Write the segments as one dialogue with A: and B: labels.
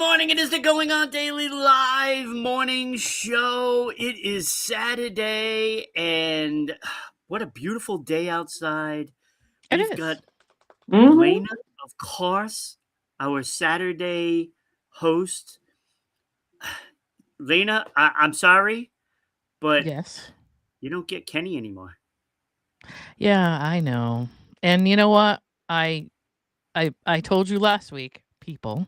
A: morning. It is the Going On Daily Live morning show. It is Saturday, and what a beautiful day outside.
B: It
A: We've
B: is.
A: got
C: Mhm.
A: Lena, of course, our Saturday host. Lena, I'm sorry, but
B: Yes.
A: you don't get Kenny anymore.
B: Yeah, I know. And you know what? I told you last week, people,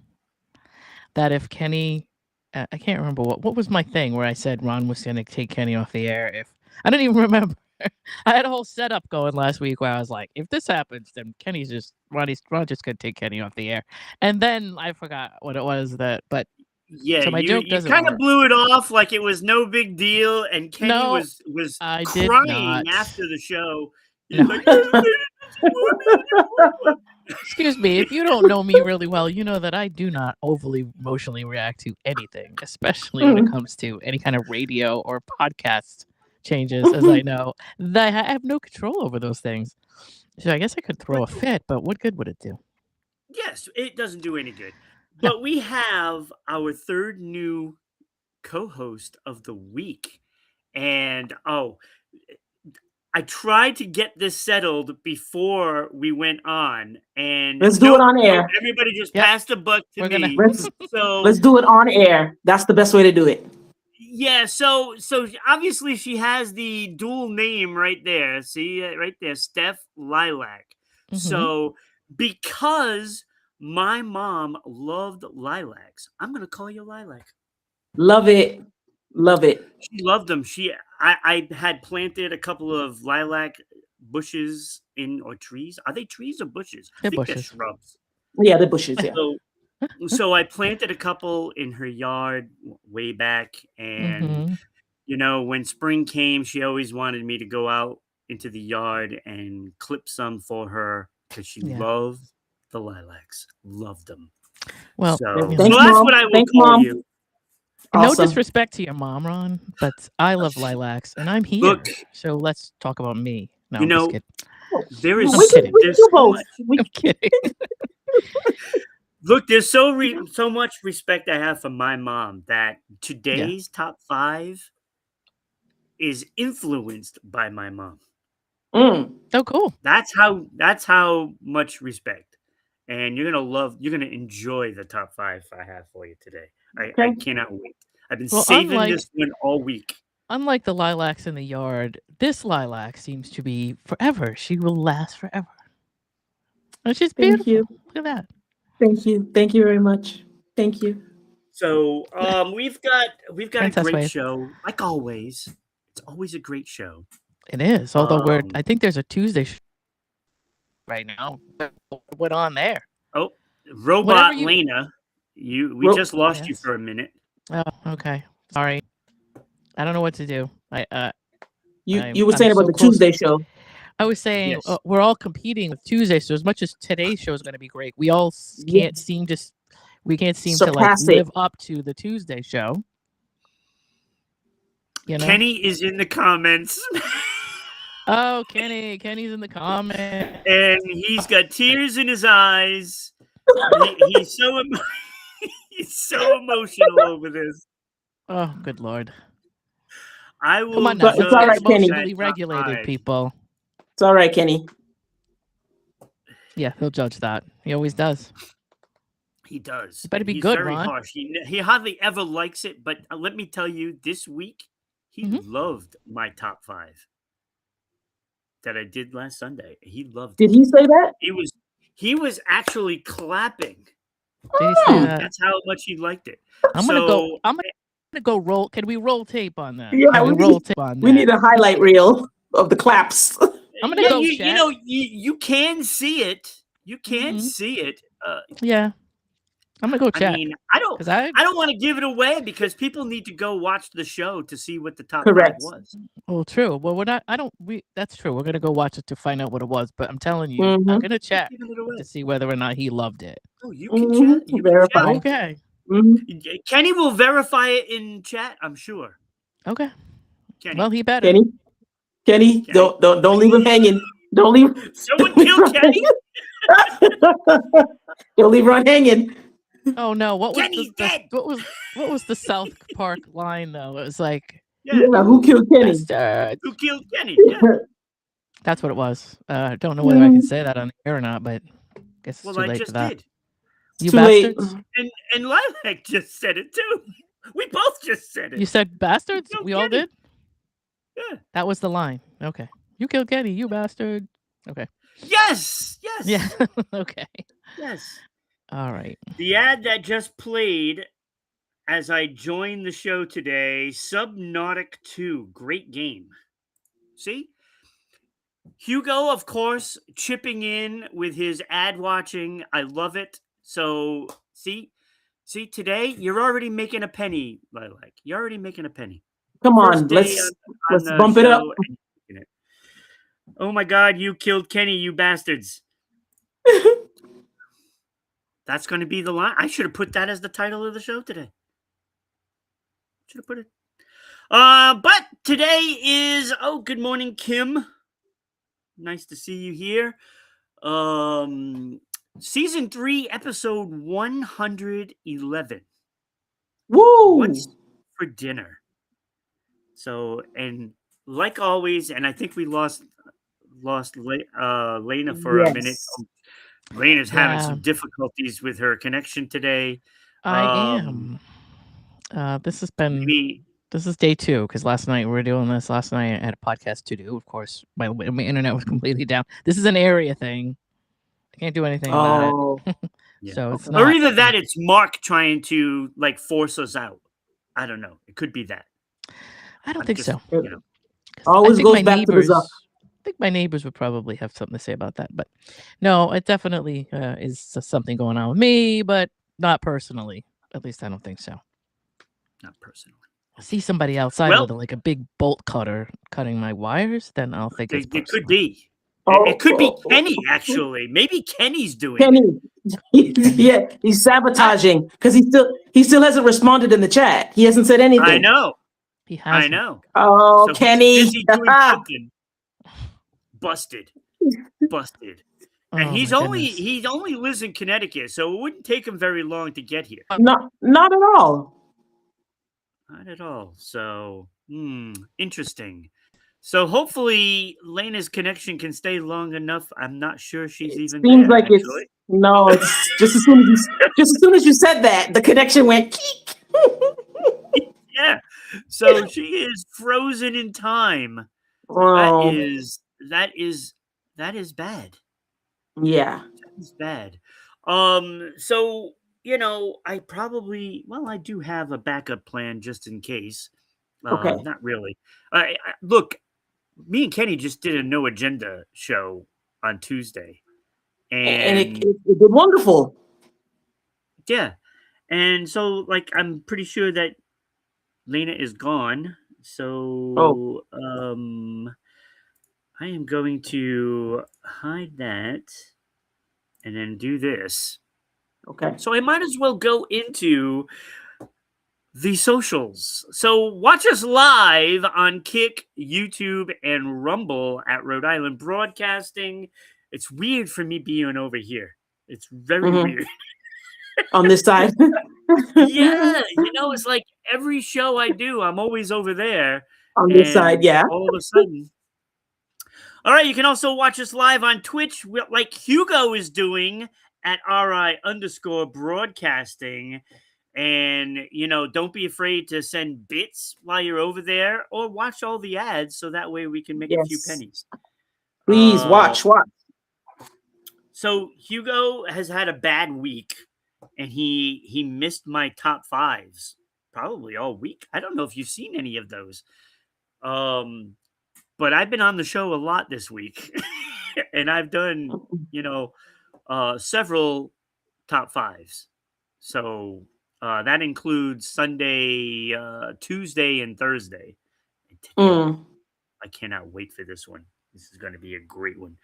B: that if Kenny, I can't remember what was my thing where I said Ron was going to take Kenny off the air. If I don't even remember, I had a whole setup going last week where I was like, if this happens, then Ron just going to take Kenny off the air. And then I forgot what it was but
A: Yeah,
B: so my
A: you
B: joke doesn't
A: kind of
B: work.
A: blew it off like it was no big deal, and Kenny
B: No,
A: was
B: I did
A: crying
B: not.
A: after the show. He's
B: No.
A: like, "Oh, Lena doesn't want me anymore."
B: Excuse me, if you don't know me really well, you know that I do not overly emotionally react to anything, especially when it comes to any kind of radio or podcast changes, as I know that I have no control over those things. So I guess I could throw a fit, but what good would it do?
A: Yes, it doesn't do any good.
B: No.
A: But we have our third new co-host of the week. And I tried to get this settled before we went on, and
C: Let's do it on air.
A: everybody just
B: Yep.
A: passed the buck to
B: We're gonna-
A: me.
C: Let's
A: So
C: let's do it on air. That's the best way to do it.
A: yeah, so obviously she has the dual name right there. See it right there, Steph Lilac.
B: Mhm.
A: So because my mom loved lilacs, I'm gonna call you Lilac.
C: Love it. Love it.
A: She loved them. I had planted a couple of lilac bushes or trees. Are they trees or bushes?
B: They're
A: I think
B: bushes.
A: they're shrubs.
C: Yeah, the bushes. Yeah.
A: So I planted a couple in her yard way back, and
B: Mhm.
A: you know, when spring came, she always wanted me to go out into the yard and clip some for her because she
B: Yeah.
A: loved the lilacs. Loved them.
B: Well,
A: So,
B: you know,
C: Thanks,
A: so that's
C: Mom.
A: what I will
C: Thanks,
A: call
C: Mom.
A: you.
B: no
C: Awesome.
B: disrespect to your mom, Ron, but I love lilacs, and I'm here.
A: Look,
B: So let's talk about me. No,
A: you
B: I'm just
A: know,
B: kidding.
A: there is
C: We can
A: there's
C: do
A: so
C: both.
A: much.
B: I'm kidding.
A: Look, there's so much respect I have for my mom that today's top 5 is influenced by my mom.
C: Mm.
B: Oh, cool.
A: That's how much respect. And you're gonna enjoy the top 5 I have for you today. I
C: Okay.
A: cannot wait. I've been
B: Well,
A: saving
B: unlike-
A: this one all week.
B: Unlike the lilacs in the yard, this lilac seems to be forever. She will last forever. And she's
C: Thank
B: beautiful.
C: you.
B: Look at that.
C: Thank you. Thank you very much. Thank you.
A: So we've got a
B: Princess
A: great
B: wave.
A: show. Like always. It's always a great show.
B: It is. Although
A: Um,
B: I think there's a Tuesday right now. What on there?
A: Oh, Robot
B: Whatever you-
A: Lena. We just lost you
B: Yes.
A: for a minute.
B: Oh, okay. Sorry. I don't know what to do.
C: You were
B: I'm
C: saying about
B: so
C: the
B: close.
C: Tuesday show.
B: I was saying
A: Yes.
B: we're all competing with Tuesday, so as much as today's show is going to be great, we all can't seem to
C: Surpass it.
B: live up to the Tuesday show. You know?
A: Kenny is in the comments.
B: Oh, Kenny's in the comment.
A: And he's got tears in his eyes. He's he's so emotional over this.
B: Oh, good lord!
A: I will
B: Come on now,
C: But it's
B: let's
C: all
B: get
C: right, Kenny.
B: emotionally regulated, people.
C: It's all right, Kenny.
B: Yeah, he'll judge that. He always does.
A: He does.
B: You better be
A: He's
B: good,
A: very
B: Ron.
A: harsh. He hardly ever likes it, but let me tell you, this week he
B: Mhm.
A: loved my top 5 that I did last Sunday. He loved
C: Did
A: it.
C: he say that?
A: He was actually clapping.
B: Did he say that?
A: That's how much he liked it.
B: I'm gonna go roll. Can we roll tape on that?
C: Yeah,
B: Can we
C: we
B: roll tape on that?
C: We need a highlight reel of the claps.
B: I'm gonna go
A: you
B: check.
A: know, you can see it. You can
B: Mhm.
A: see it.
B: Yeah, I'm gonna go check.
A: I mean, I don't
B: 'Cause I
A: want to give it away because people need to go watch the show to see what the top
C: Correct.
A: 5 was.
B: well, true. Well, we're not. I don't. That's true. We're gonna go watch it to find out what it was. But I'm telling you, I'm
C: Mhm.
B: gonna check
A: Give it away.
B: to see whether or not he loved it.
A: Oh, you can
C: Mhm.
A: chat. You can
C: Verify.
B: Okay.
C: Mhm.
A: Kenny will verify it in chat, I'm sure.
B: Okay.
A: Kenny.
B: Well, he better.
C: Kenny, don't leave him hanging. Don't leave.
A: Someone kill Kenny.
C: Don't leave Ron hanging.
B: Oh no! What was
A: Kenny's dead.
B: what was the South Park line though? It was like,
A: Yeah.
C: Who killed Kenny?
B: bastards.
A: Who killed Kenny? Yeah.
B: That's what it was. I don't know whether I can say that on the air or not, but I guess it's
A: Well,
B: too
A: I
B: late for
A: just
B: that.
A: did.
B: You
C: Too late.
B: bastards!
A: And Lilac just said it too. We both just said it.
B: You said bastards?
A: killed
B: We all
A: Kenny.
B: did?
A: Yeah.
B: That was the line. Okay. You killed Kenny, you bastard. Okay.
A: Yes. Yes.
B: Yeah. Okay.
A: Yes.
B: All right.
A: The ad that just played as I joined the show today, Subnautic 2, great game. See? Hugo, of course, chipping in with his ad watching. I love it. So, see, today you're already making a penny, Lilac. You're already making a penny.
C: Come
A: First
C: on,
A: day
C: let's
A: on the
C: bump it up.
A: show, and you're making it. Oh my God, you killed Kenny, you bastards. That's going to be the line. I should have put that as the title of the show today. Should have put it. But today is, good morning, Kim. Nice to see you here. Season 3, episode 111.
C: Woo!
A: What's for dinner? So, and like always, and I think we lost Lena for a minute.
C: Yes.
A: Lena's having
B: Yeah.
A: some difficulties with her connection today.
B: I am. This has been
A: Maybe
B: this is day 2 because last night we were doing this. Last night I had a podcast to do. Of course, my internet was completely down. This is an area thing. I can't do anything about
C: Oh,
B: it.
A: Yeah.
B: So it's
C: Okay.
B: not.
A: Or either that, it's Mark trying to like force us out. I don't know. It could be that.
B: I don't
A: I'm
B: think
A: just,
B: so.
A: you know.
B: 'Cause
C: always
B: I think
C: goes
B: my
C: back to the
B: neighbors.
C: Zuck.
B: I think my neighbors would probably have something to say about that. But no, it definitely is something going on with me, but not personally. At least I don't think so.
A: Not personally.
B: I see somebody outside
A: Well-
B: with like a big bolt cutter cutting my wires, then I'll think it's
A: It
B: personal.
A: could be.
C: Oh,
A: It could be
C: oh,
A: Kenny, actually. Maybe Kenny's doing it.
C: Kenny. Yeah, he's sabotaging because he still hasn't responded in the chat. He hasn't said anything.
A: I know.
B: He has.
A: I know.
C: Oh,
A: So he's
C: Kenny.
A: busy doing something. Busted. And
B: Oh,
A: he's
B: my
A: only
B: goodness.
A: he only lives in Connecticut, so it wouldn't take him very long to get here.
C: Not at all.
A: Not at all. So, interesting. So hopefully Lena's connection can stay long enough. I'm not sure she's even
C: Seems
A: there.
C: like
A: Actually.
C: it's no. It's just as soon as you said that, the connection went. Keek.
A: Yeah. So she is frozen in time.
C: Oh,
A: That is bad.
C: yeah.
A: That is bad. So I do have a backup plan just in case.
C: Okay.
A: Not really. Look, me and Kenny just did a no agenda show on Tuesday,
C: And it did wonderful.
A: yeah, and so I'm pretty sure that Lena is gone. So I am going to hide that and then do this.
C: Okay.
A: So I might as well go into the socials. So watch us live on Kick, YouTube, and Rumble at Rhode Island Broadcasting. It's weird for me being over here. It's very weird.
C: On this side.
A: Yeah, it's like every show I do, I'm always over there.
C: On this side, yeah.
A: All of a sudden. All right, you can also watch us live on Twitch, like Hugo is doing at RI_broadcasting. And, don't be afraid to send bits while you're over there or watch all the ads so that way we can make a few pennies.
C: Please watch.
A: So Hugo has had a bad week and he missed my top 5s probably all week. I don't know if you've seen any of those. But I've been on the show a lot this week and I've done, several top 5s. So that includes Sunday, Tuesday, and Thursday. I cannot wait for this one. This is going to be a great one.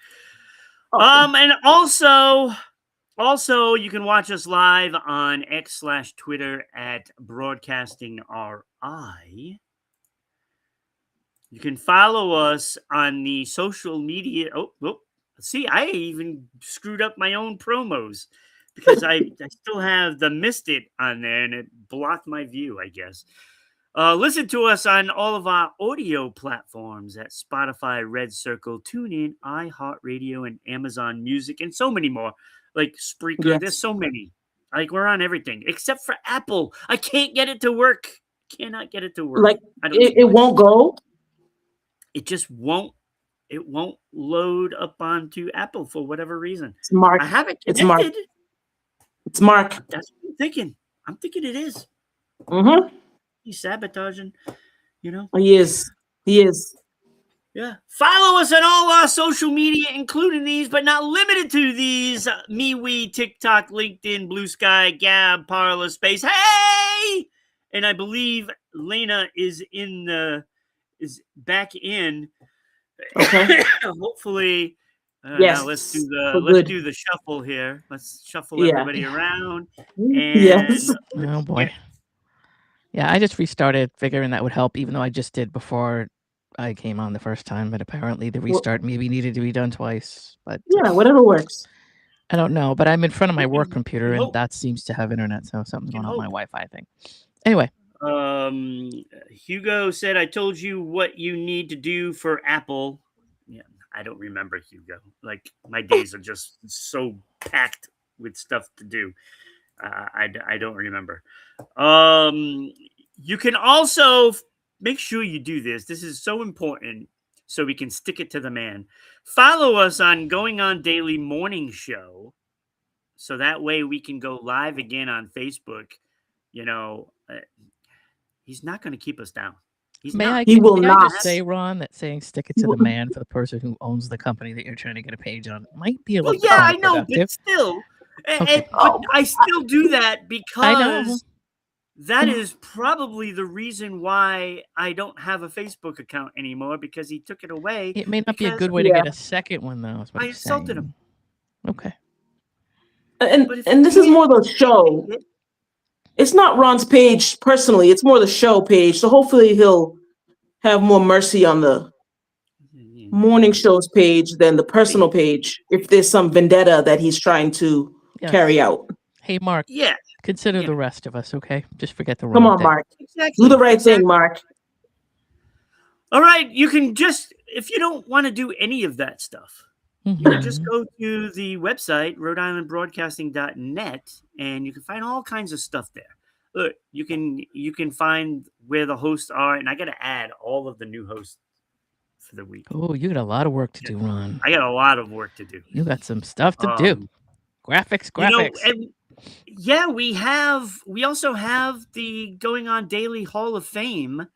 A: And also you can watch us live on X/Twitter at BroadcastingRI. You can follow us on the social media. See, I even screwed up my own promos because I still have the Missed It on there, and it blocked my view, I guess. Listen to us on all of our audio platforms at Spotify, Red Circle, TuneIn, iHeartRadio, and Amazon Music, and so many more. Like Spreaker,
C: Yes.
A: there's so many. Like we're on everything except for Apple. I can't get it to work. Cannot get it to work.
C: Like
A: I don't know
C: it
A: why.
C: won't go.
A: It just won't. It won't load up onto Apple for whatever reason.
C: It's Mark.
A: I have it
C: It's Mark.
A: connected.
C: It's Mark.
A: That's what I'm thinking. I'm thinking it is.
C: Mm-hmm.
A: He's sabotaging, you know?
C: He is. He is.
A: Yeah. Follow us on all our social media, including these, but not limited to these. MeWe, TikTok, LinkedIn, Blue Sky, Gab, Parler, Space. Hey! And I believe Lena is back in.
C: Okay.
A: Hopefully.
C: Yes.
A: Now let's do
C: good.
A: the shuffle here. Let's shuffle
C: Yeah.
A: everybody around.
C: Yes.
A: And
B: Oh boy. Yeah, I just restarted, figuring that would help, even though I just did before I came on the first time. But apparently, the restart maybe needed to be done twice. But
C: Yeah, whatever works.
B: I don't know. But I'm in front of my
A: We
B: work
A: can
B: computer, and
A: hope.
B: that seems to have internet, so something's
A: We can
B: going on with my
A: hope.
B: Wi-Fi thing. Anyway,
A: Hugo said, "I told you what you need to do for Apple." Yeah, I don't remember, Hugo. Like my days are just so packed with stuff to do. I don't remember. You can also make sure you do this. This is so important, so we can stick it to the man. Follow us on Going On Daily Morning Show, so that way we can go live again on Facebook. You know, he's not going to keep us down. He's
B: may
A: not.
B: I?
C: He will
B: May I
C: not.
B: just say, Ron, that saying "stick it
C: He
B: to the
C: will-
B: man" for the person who owns the company that you're trying to get a page on might be a
A: Well,
B: little
A: yeah, I know,
B: counterproductive.
A: but still,
B: Okay.
A: but I still do that
B: I know.
A: because that is probably the reason why I don't have a Facebook account anymore, because he took it away.
B: It may not be a
A: because
B: good way to
C: Yeah.
B: get a second one, though. Is what
A: I
B: I'm
A: insulted
B: saying.
A: him.
B: Okay.
A: But
C: And
A: if
C: and this is more the show. It's not Ron's page personally. It's more the show page. So hopefully he'll have more mercy on the morning show's page than the personal page if there's some vendetta that he's trying to
B: Yes.
C: carry out.
B: Hey, Mark.
A: Yeah,
B: Consider
A: Yeah.
B: the rest of us, okay? Just forget the
C: Come
B: Ron
C: on,
B: thing.
C: Mark.
A: exactly.
C: Do the right thing, Mark.
A: All right, you can just, if you don't want to do any of that stuff, you can just go to the website, rhodeislandbroadcasting.net, and you can find all kinds of stuff there. Look, you can find where the hosts are, and I got to add all of the new hosts for the week.
B: Oh, you got a lot of work to do, Ron.
A: I got a lot of work to do.
B: You got some stuff to do. Graphics.
A: You know, and yeah, we also have the Going On Daily Hall of Fame,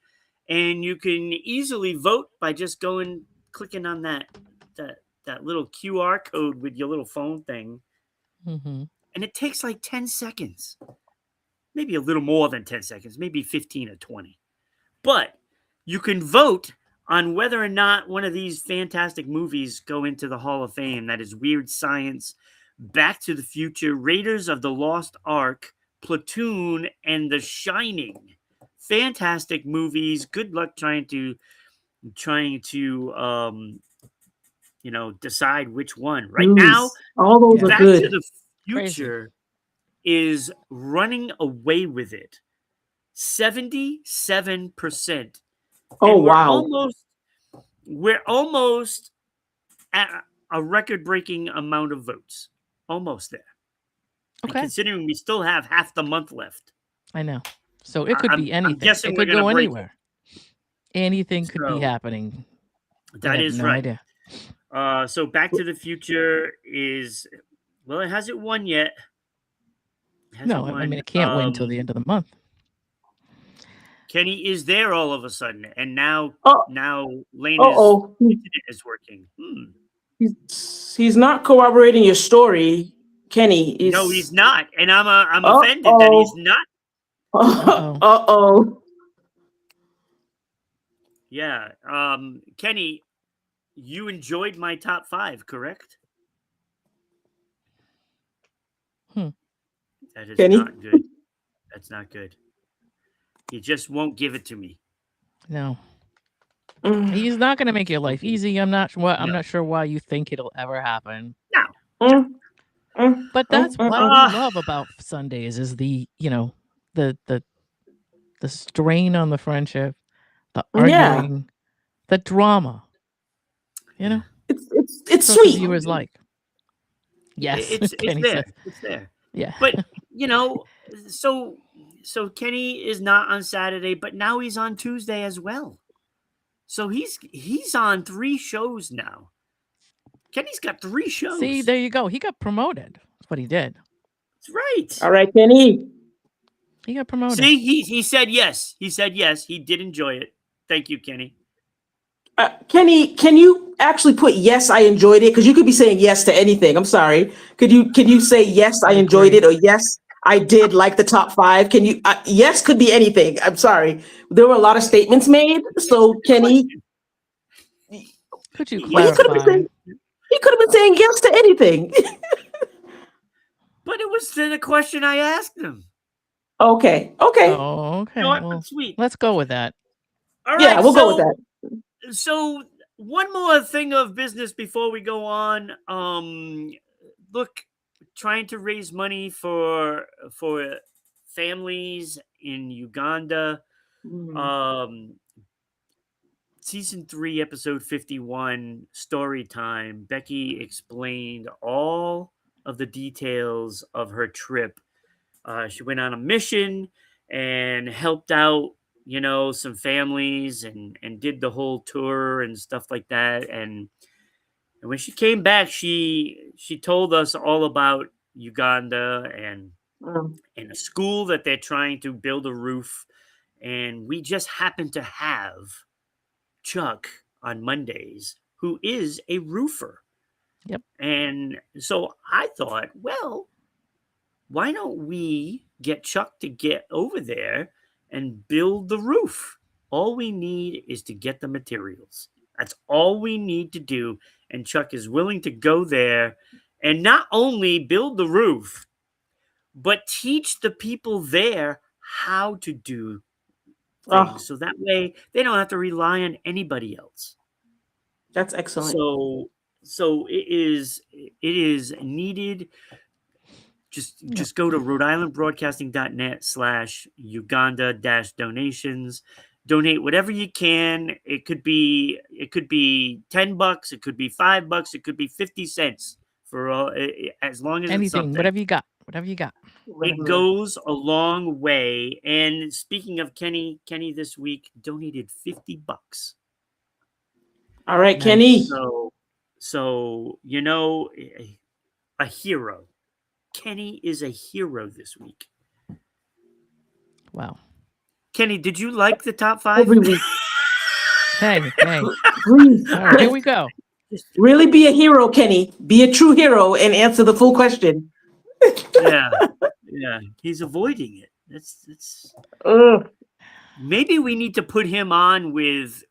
A: and you can easily vote by just clicking on that little QR code with your little phone thing.
B: Mm-hmm.
A: And it takes like 10 seconds, maybe a little more than 10 seconds, maybe 15 or 20. But you can vote on whether or not one of these fantastic movies go into the Hall of Fame. That is Weird Science, Back to the Future, Raiders of the Lost Ark, Platoon, and The Shining. Fantastic movies. Good luck trying to decide which one. Right now,
C: all those are
A: Back
C: good.
A: to the Future is running away with it. 77%.
C: Oh,
A: And
C: wow.
A: We're almost at a record-breaking amount of votes. Almost there.
B: Okay.
A: And considering we still have half the month left.
B: I know. So it could be anything.
A: I'm guessing
B: it
A: we're
B: could
A: gonna
B: go
A: break
B: anywhere. Anything could be
A: So,
B: happening.
A: That is
B: no
A: right.
B: Idea.
A: So Back to the Future is, well, it hasn't won yet.
B: No, I mean, it can't wait until the end of the month.
A: Kenny is there all of a sudden, and now Lena's internet is working.
C: He's not corroborating your story, Kenny.
A: No, he's not, and I'm offended that he's not. Yeah, Kenny, you enjoyed my top 5, correct? That is
C: Kenny?
A: not good. That's not good. He just won't give it to me.
B: No. He's not going to make your life easy. I'm not sure why you think it'll ever happen.
A: No.
B: But But that's what we
A: Ah,
B: love about Sundays is the the strain on the friendship, the
C: Yeah,
B: arguing, the drama. You
A: yeah.
B: know,
C: it's
B: that's what the
C: sweet.
B: viewers like. Yes,
A: It's
B: Kenny
A: there.
B: says.
A: It's there.
B: Yeah.
A: But you know, so Kenny is not on Saturday, but now he's on Tuesday as well. So he's on 3 shows now. Kenny's got 3
B: See,
A: shows.
B: there you go. He got promoted. That's what he did.
A: That's right.
C: All right, Kenny.
B: He got promoted.
A: See, he said yes. He said yes. He did enjoy it. Thank you, Kenny.
C: Kenny, can you actually put yes, I enjoyed it? Because you could be saying yes to anything. I'm sorry. Can you say yes, I
B: I
C: enjoyed
B: agree.
C: it, or yes, I did like the top 5? Can you? Yes, could be anything. I'm sorry. There were a lot of statements made. So Kenny,
B: Could you
C: well,
A: Yes,
B: clarify?
C: he could have been saying yes to anything.
A: but it was to the question I asked him.
C: Okay.
B: Oh, okay.
A: You know what?
B: Well,
A: But sweet.
B: let's go with that.
A: All
C: Yeah,
A: right.
C: we'll go with that.
A: So one more thing of business before we go on. Look, trying to raise money for families in Uganda. Um, season 3, episode 51, story time. Becky explained all of the details of her trip. She went on a mission and helped out, some families and did the whole tour and stuff like that. And when she came back, she told us all about Uganda
C: Mm.
A: and a school that they're trying to build a roof. And we just happen to have Chuck on Mondays, who is a roofer.
B: Yep.
A: And so I thought, well, why don't we get Chuck to get over there and build the roof? All we need is to get the materials. That's all we need to do. And Chuck is willing to go there and not only build the roof, but teach the people there how to do things.
C: Oh,
A: So that way they don't have to rely on anybody else.
C: that's excellent.
A: So it is needed. Just go to rhodeislandbroadcasting.net/Uganda-donations. Donate whatever you can. It could be $10, it could be $5, it could be 50 cents for as long as it's
B: Anything,
A: something.
B: whatever you got. Whatever you got.
A: It goes a long way. And speaking of Kenny this week donated $50.
C: All right,
B: Nice.
C: Kenny.
A: So a hero. Kenny is a hero this week.
B: Wow.
A: Kenny, did you like the top 5?
C: Every week.
B: Hey.
C: Please.
B: All right, here we go.
C: Really be a hero, Kenny. Be a true hero and answer the full question.
A: Yeah. He's avoiding it. That's
C: Ugh.
A: maybe we need to put him on with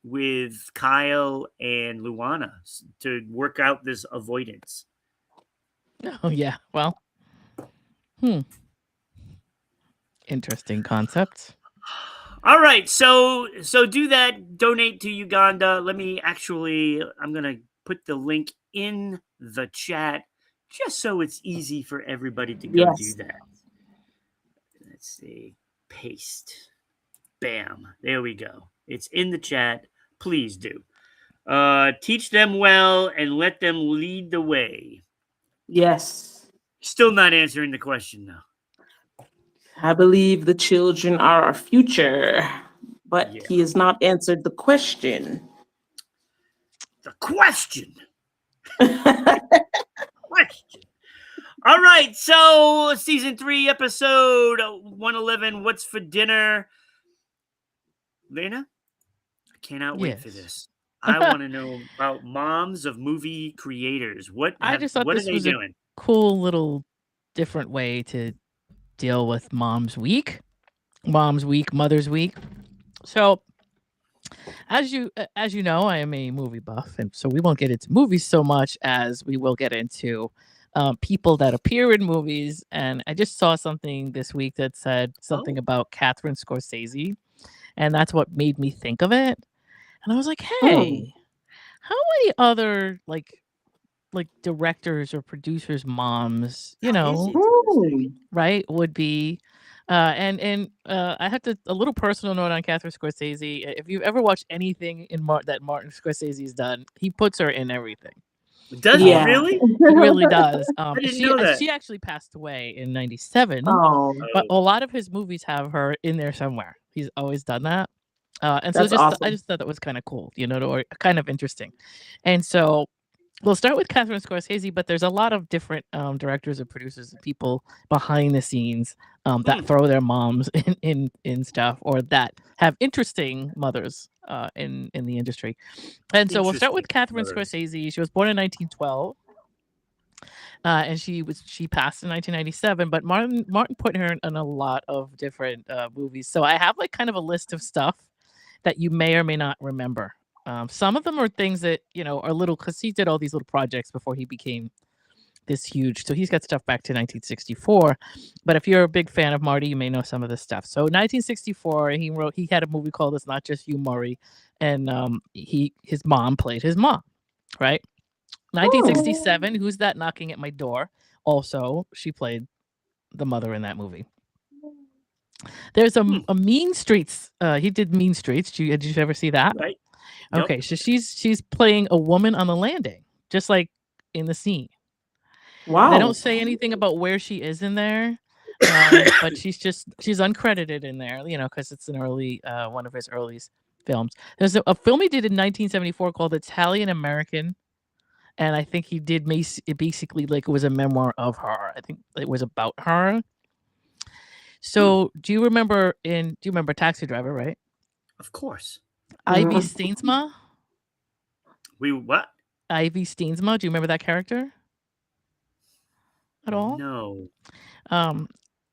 A: Kyle and Luana to work out this avoidance.
B: Oh yeah. Well. Interesting concept.
A: All right, so do that. Donate to Uganda. I'm gonna put the link in the chat just so it's easy for everybody to go do
C: Yes.
A: that. Let's see, paste, bam, there we go. It's in the chat. Please do. Teach them well and let them lead the way.
C: Yes.
A: Still not answering the question though.
C: I believe the children are our future, but
A: Yeah.
C: he has not answered the question.
A: The question. All right, so season 3, episode 111. What's for dinner, Lena? I cannot wait for
B: Yes.
A: this. I want to know about moms of movie creators.
B: I just thought
A: what
B: this
A: are they
B: was
A: doing?
B: a cool little different way to deal with Mom's Week, Mother's Week. So, as you know, I am a movie buff, and so we won't get into movies so much as we will get into people that appear in movies. And I just saw something this week that said something about Catherine Scorsese, and that's what made me think of it. And I was like, hey, how many other like directors or producers' moms,
A: That is interesting.
B: right, would be. And I have a little personal note on Catherine Scorsese. If you've ever watched anything that Martin Scorsese's done, he puts her in everything.
A: Does he
C: Yeah.
A: really?
B: He really does.
A: I didn't know that.
B: She actually passed away in '97,
C: Oh,
B: but a lot of his movies have her in there somewhere. He's always done that. And so
C: that's awesome.
B: I just thought that was kind of cool, or kind of interesting. And so we'll start with Catherine Scorsese, but there's a lot of different directors and producers and people behind the scenes that throw their moms in stuff, or that have interesting mothers in the industry. And so we'll start with Catherine Scorsese. She was born in 1912. And she passed in 1997, but Martin put her in a lot of different movies. So I have like kind of a list of stuff that you may or may not remember. Some of them are things that are little, because he did all these little projects before he became this huge. So he's got stuff back to 1964. But if you're a big fan of Marty, you may know some of this stuff. So 1964, he had a movie called "It's Not Just You, Maury," and his mom played his mom, right? 1967, Who's That Knocking at My Door? Also, she played the mother in that movie. There's a Mean Streets. He did Mean Streets. Did you ever see that?
A: Right.
B: Okay, so she's playing a woman on the landing, just like in the scene.
C: Wow.
B: They don't say anything about where she is in there, but she's uncredited in there, because it's an early one of his early films. There's a film he did in 1974 called Italian American. And I think he did basically like it was a memoir of her. I think it was about her. So do you remember Taxi Driver, right?
A: Of course.
B: Ivy Steensma?
A: What?
B: Ivy Steensma. Do you remember that character? At all?
A: No.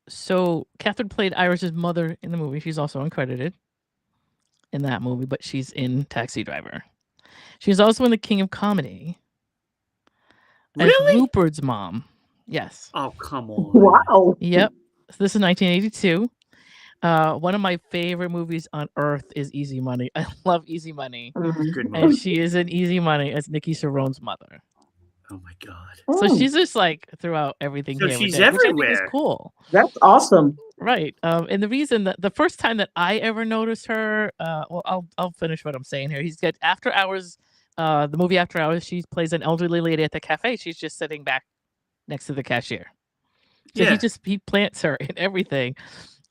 B: So Catherine played Irish's mother in the movie. She's also uncredited in that movie, but she's in Taxi Driver. She's also in The King of Comedy.
A: Really?
B: As Rupert's mom. Yes.
A: Oh, come on.
C: Wow.
B: Yep. So this is 1982. One of my favorite movies on earth is Easy Money. I love Easy Money.
A: Good movie.
B: And she is in Easy Money as Nikki Cerrone's mother.
A: Oh my God.
B: So she's just like throughout everything
A: So
B: here.
A: she's
B: which I think
A: everywhere.
B: is cool.
C: That's awesome.
B: Right. And the reason that the first time that I ever noticed her, well, I'll finish what I'm saying here. He's got After Hours, the movie After Hours. She plays an elderly lady at the cafe. She's just sitting back next to the cashier. So he plants her in everything.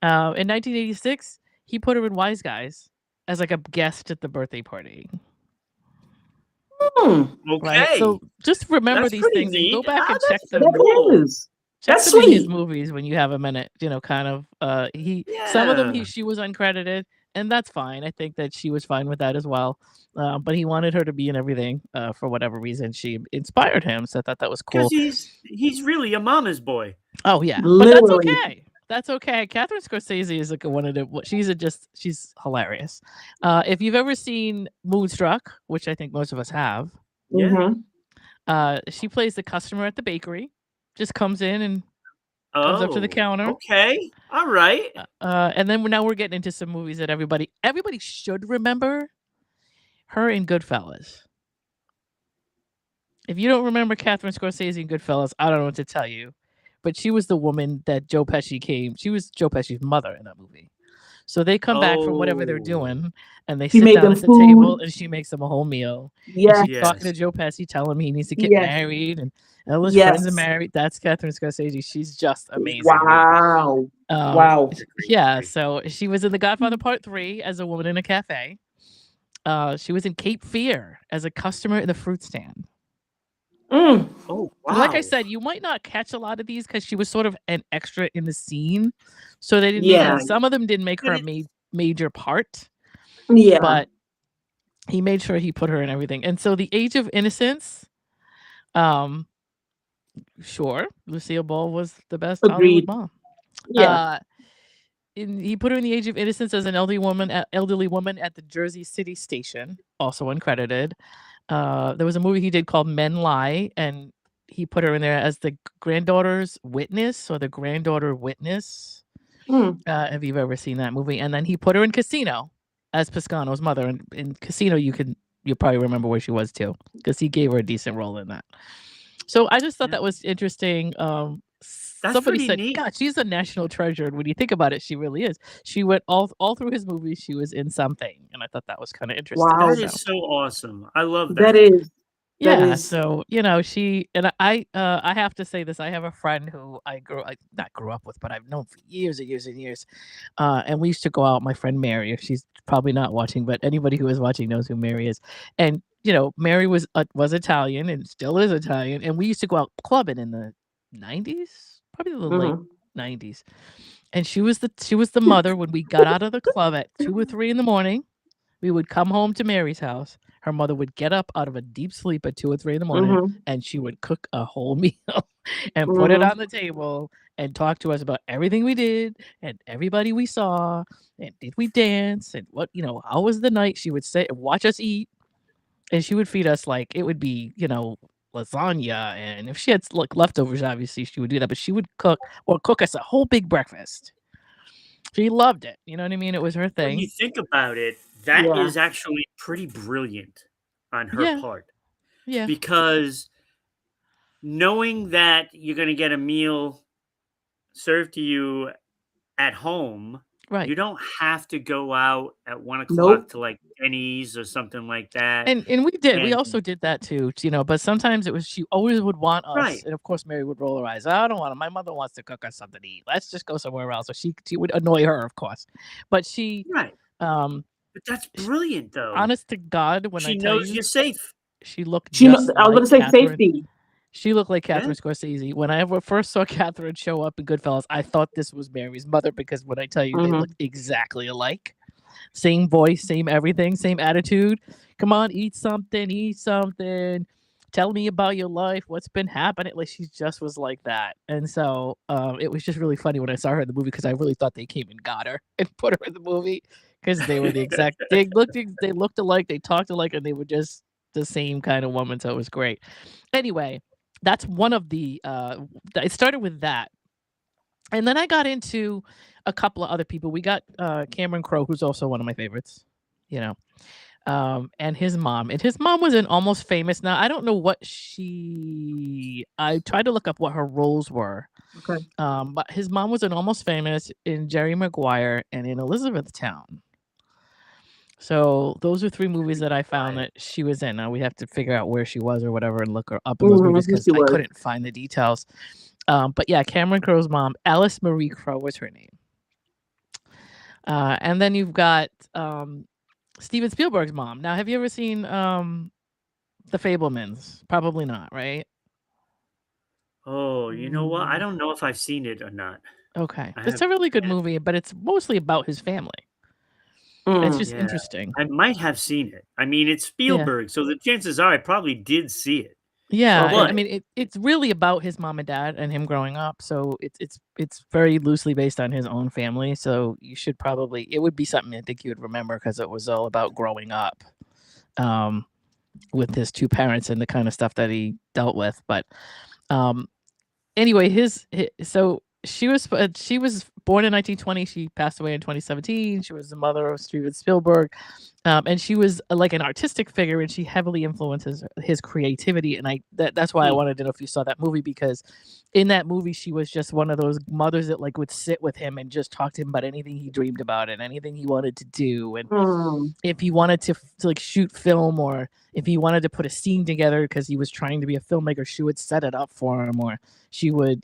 B: In 1986, he put her in Wise Guys as like a guest at the birthday party.
A: Okay.
B: Right? So just remember
A: That's
B: these
A: pretty
B: things and
A: neat.
B: go back and check them.
C: That is.
B: Check
C: That's
B: them in his
C: sweet.
B: movies when you have a minute. Kind of. Some of them she was uncredited, and that's fine. I think that she was fine with that as well. But he wanted her to be in everything for whatever reason. She inspired him, so I thought that was cool.
A: Because he's really a mama's boy.
B: Oh yeah,
C: Literally.
B: but that's okay. That's okay. Catherine Scorsese is like one of the. She's hilarious. If you've ever seen Moonstruck, which I think most of us have, she plays the customer at the bakery. Just comes in and comes up to the counter.
A: Okay. All right.
B: And then now we're getting into some movies that everybody should remember. Her in Goodfellas. If you don't remember Catherine Scorsese in Goodfellas, I don't know what to tell you. But she was the woman that Joe Pesci she was Joe Pesci's mother in that movie. So they come back from whatever they're doing, and they sit down at the table, and she makes them a whole meal.
C: Yeah.
B: She's talking to Joe Pesci, telling him he needs to get married, and all his friends are married. That's Catherine Scorsese. She's just amazing.
C: Wow. Wow.
B: Yeah, so she was in The Godfather Part 3 as a woman in a cafe. She was in Cape Fear as a customer in the fruit stand.
C: Mm.
A: Oh, wow.
B: Like I said, you might not catch a lot of these because she was sort of an extra in the scene. So they didn't some of them didn't make her a major part.
C: Yeah.
B: But he made sure he put her in everything. And so The Age of Innocence, sure, Lucille Ball was the best Hollywood mom.
C: Yeah.
B: He put her in The Age of Innocence as an elderly woman at the Jersey City station, also uncredited. There was a movie he did called Men Lie, and he put her in there as the granddaughter's witness or the granddaughter witness. If you've ever seen that movie. And then he put her in Casino as Piscano's mother. And in Casino, you probably remember where she was too, because he gave her a decent role in that. So I just thought
A: Yeah.
B: that was interesting.
A: That's
B: Somebody
A: pretty
B: said,
A: neat.
B: "God, she's a national treasure." And when you think about it, she really is. She went all through his movies. She was in something, and I thought that was kind of interesting.
C: Wow.
A: That
B: So
A: is so awesome. I love
C: That
A: that.
C: is that
B: yeah,
C: is
B: so she and I have to say this. I have a friend who I not grew up with, but I've known for years and years and years. And we used to go out. My friend Mary, if she's probably not watching, but anybody who is watching knows who Mary is. And Mary was Italian and still is Italian. And we used to go out clubbing in the '90s, probably the late
C: mhm.
B: '90s. And she was the mother when we got out of the club at 2 or 3 in the morning. We would come home to Mary's house. Her mother would get up out of a deep sleep at 2 or 3 in the morning,
C: Mhm.
B: and she would cook a whole meal and put it
C: Mhm.
B: on the table and talk to us about everything we did and everybody we saw and did we dance and how was the night. She would say watch us eat, and she would feed us like it would be lasagna, and if she had like leftovers, obviously she would do that, but she would cook us a whole big breakfast. She loved it. You know what I mean? It was her
A: When you
B: thing.
A: think about it, that
C: Yeah.
A: is actually pretty brilliant on her
B: Yeah,
A: part
B: yeah,
A: because knowing that you're going to get a meal served to you at home,
B: right.
A: you don't have to go out at 1 o'clock
C: Nope.
A: to like Denny's or something like that.
B: And we
A: And
B: also did that too, but sometimes it was she always would want us,
A: right,
B: and of course Mary would roll her eyes. I don't want to. My mother wants to cook us something to eat. Let's just go somewhere else. So she would annoy her, of course, but
A: right.
B: um,
A: But that's
B: sh
A: brilliant though.
B: honest to God, when I
A: She
B: tell
A: knows
B: you,
A: you're safe.
B: she looked
C: She
B: just
C: I was
B: like
C: gonna say
B: Catherine.
C: safety.
B: She looked like
A: Yeah.
B: Catherine Scorsese. When I ever first saw Catherine show up in Goodfellas, I thought this was Mary's mother because when I tell you they
C: Mhm.
B: looked exactly alike. Same voice, same everything, same attitude. Come on, eat something, eat something. Tell me about your life. What's been happening? Like she just was like that, and so it was just really funny when I saw her in the movie because I really thought they came and got her and put her in the movie because they were the exact. They looked alike, they talked alike, and they were just the same kind of woman. So it was great. Anyway, that's one of the. It started with that, and then I got into a couple of other people. We got Cameron Crowe, who's also one of my favorites, you know, and his mom. And his mom was in Almost Famous. Now, I don't know what I tried to look up what her roles were.
C: Okay.
B: But his mom was in Almost Famous, in Jerry Maguire, and in Elizabethtown. So those are 3 movies that I found
A: Quiet.
B: that she was in. Now we have to figure out where she was or whatever and look her up in those
C: Mhm.
B: movies
C: Who
B: because
C: she
B: I
C: was.
B: couldn't find the details. But yeah, Cameron Crowe's mom, Alice Marie Crowe was her name. And then you've got Steven Spielberg's mom. Now, have you ever seen The Fablemans? Probably not, right?
A: Oh, you know what? I
C: Mm.
A: don't know if I've seen it or not.
B: Okay.
A: I
B: It's
A: have
B: a really good
A: yeah,
B: movie, but it's mostly about his family. It's
C: Mm.
B: just
A: yeah.
B: interesting.
A: I might have seen it. I mean, it's
B: Yeah.
A: Spielberg, so the chances are I probably did see it.
B: Yeah, I
C: Okay.
A: But
B: mean it's really about his mom and dad and him growing up. So it's very loosely based on his own family. So you should probably it would be something I think you would remember because it was all about growing up um, with his 2 parents and the kind of stuff that he dealt with. But um, anyway, so she was born in 1920. She passed away in 2017. She was the mother of Steven Spielberg, and she was like an artistic figure, and she heavily influences his creativity. And that's why I
A: hmm,
B: wanted to know if you saw that movie because in that movie she was just one of those mothers that like would sit with him and just talk to him about anything he dreamed about and anything he wanted to do. And
C: Mm.
B: if he wanted to like shoot film or if he wanted to put a scene together because he was trying to be a filmmaker, she would set it up for him, or she would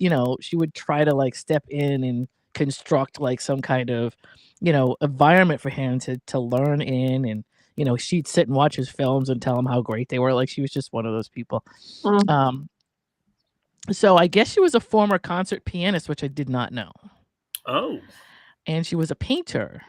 B: try to like step in and construct like some kind of environment for him to learn in. And she'd sit and watch his films and tell him how great they were. Like she was just one of those people.
C: Mm.
B: um so I guess she was a former concert pianist, which I did not know.
A: oh,
B: And she was a painter,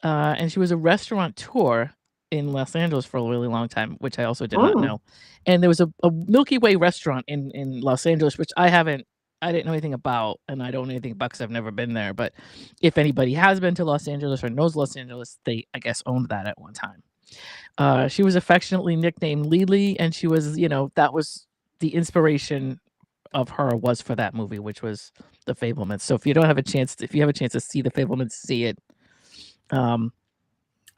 B: and she was a restaurateur in Los Angeles for a really long time, which I also did not
C: Mm.
B: know. And there was a Milky Way restaurant in Los Angeles, which I didn't know anything about, and I don't know anything about because I've never been there. But if anybody has been to Los Angeles or knows Los Angeles, they I guess owned that at one time. She was affectionately nicknamed Lily, and she was, that was the inspiration of her was for that movie, which was The Fablemans. So if you have a chance to see The Fablemans, see it. Um,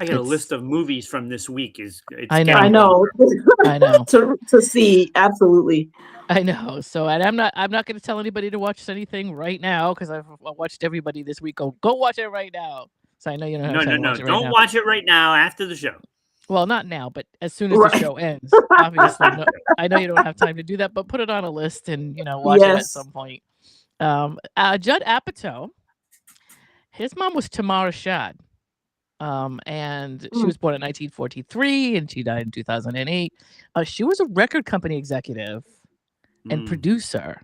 A: I got a
B: It's
A: list of movies from this week. It's
B: I
C: I
A: getting
B: know.
A: longer.
C: know.
B: I know.
C: to see, absolutely.
B: I know. So, and I'm not going to tell anybody to watch anything right now because I've watched everybody this week. Go watch it right now. So I know you don't have
A: No,
B: time
A: no,
B: to
A: no.
B: watch it right
A: Don't
B: now.
A: watch it right now after the show.
B: Well, not now, but as soon as the
C: Right.
B: show ends. Obviously, no, I know you don't have time to do that, but put it on a list and watch it at
C: Yes.
B: some point. Judd Apatow, his mom was Tamara Shad. And she was born in 1943 and she died in 2008. She was a record company executive and producer.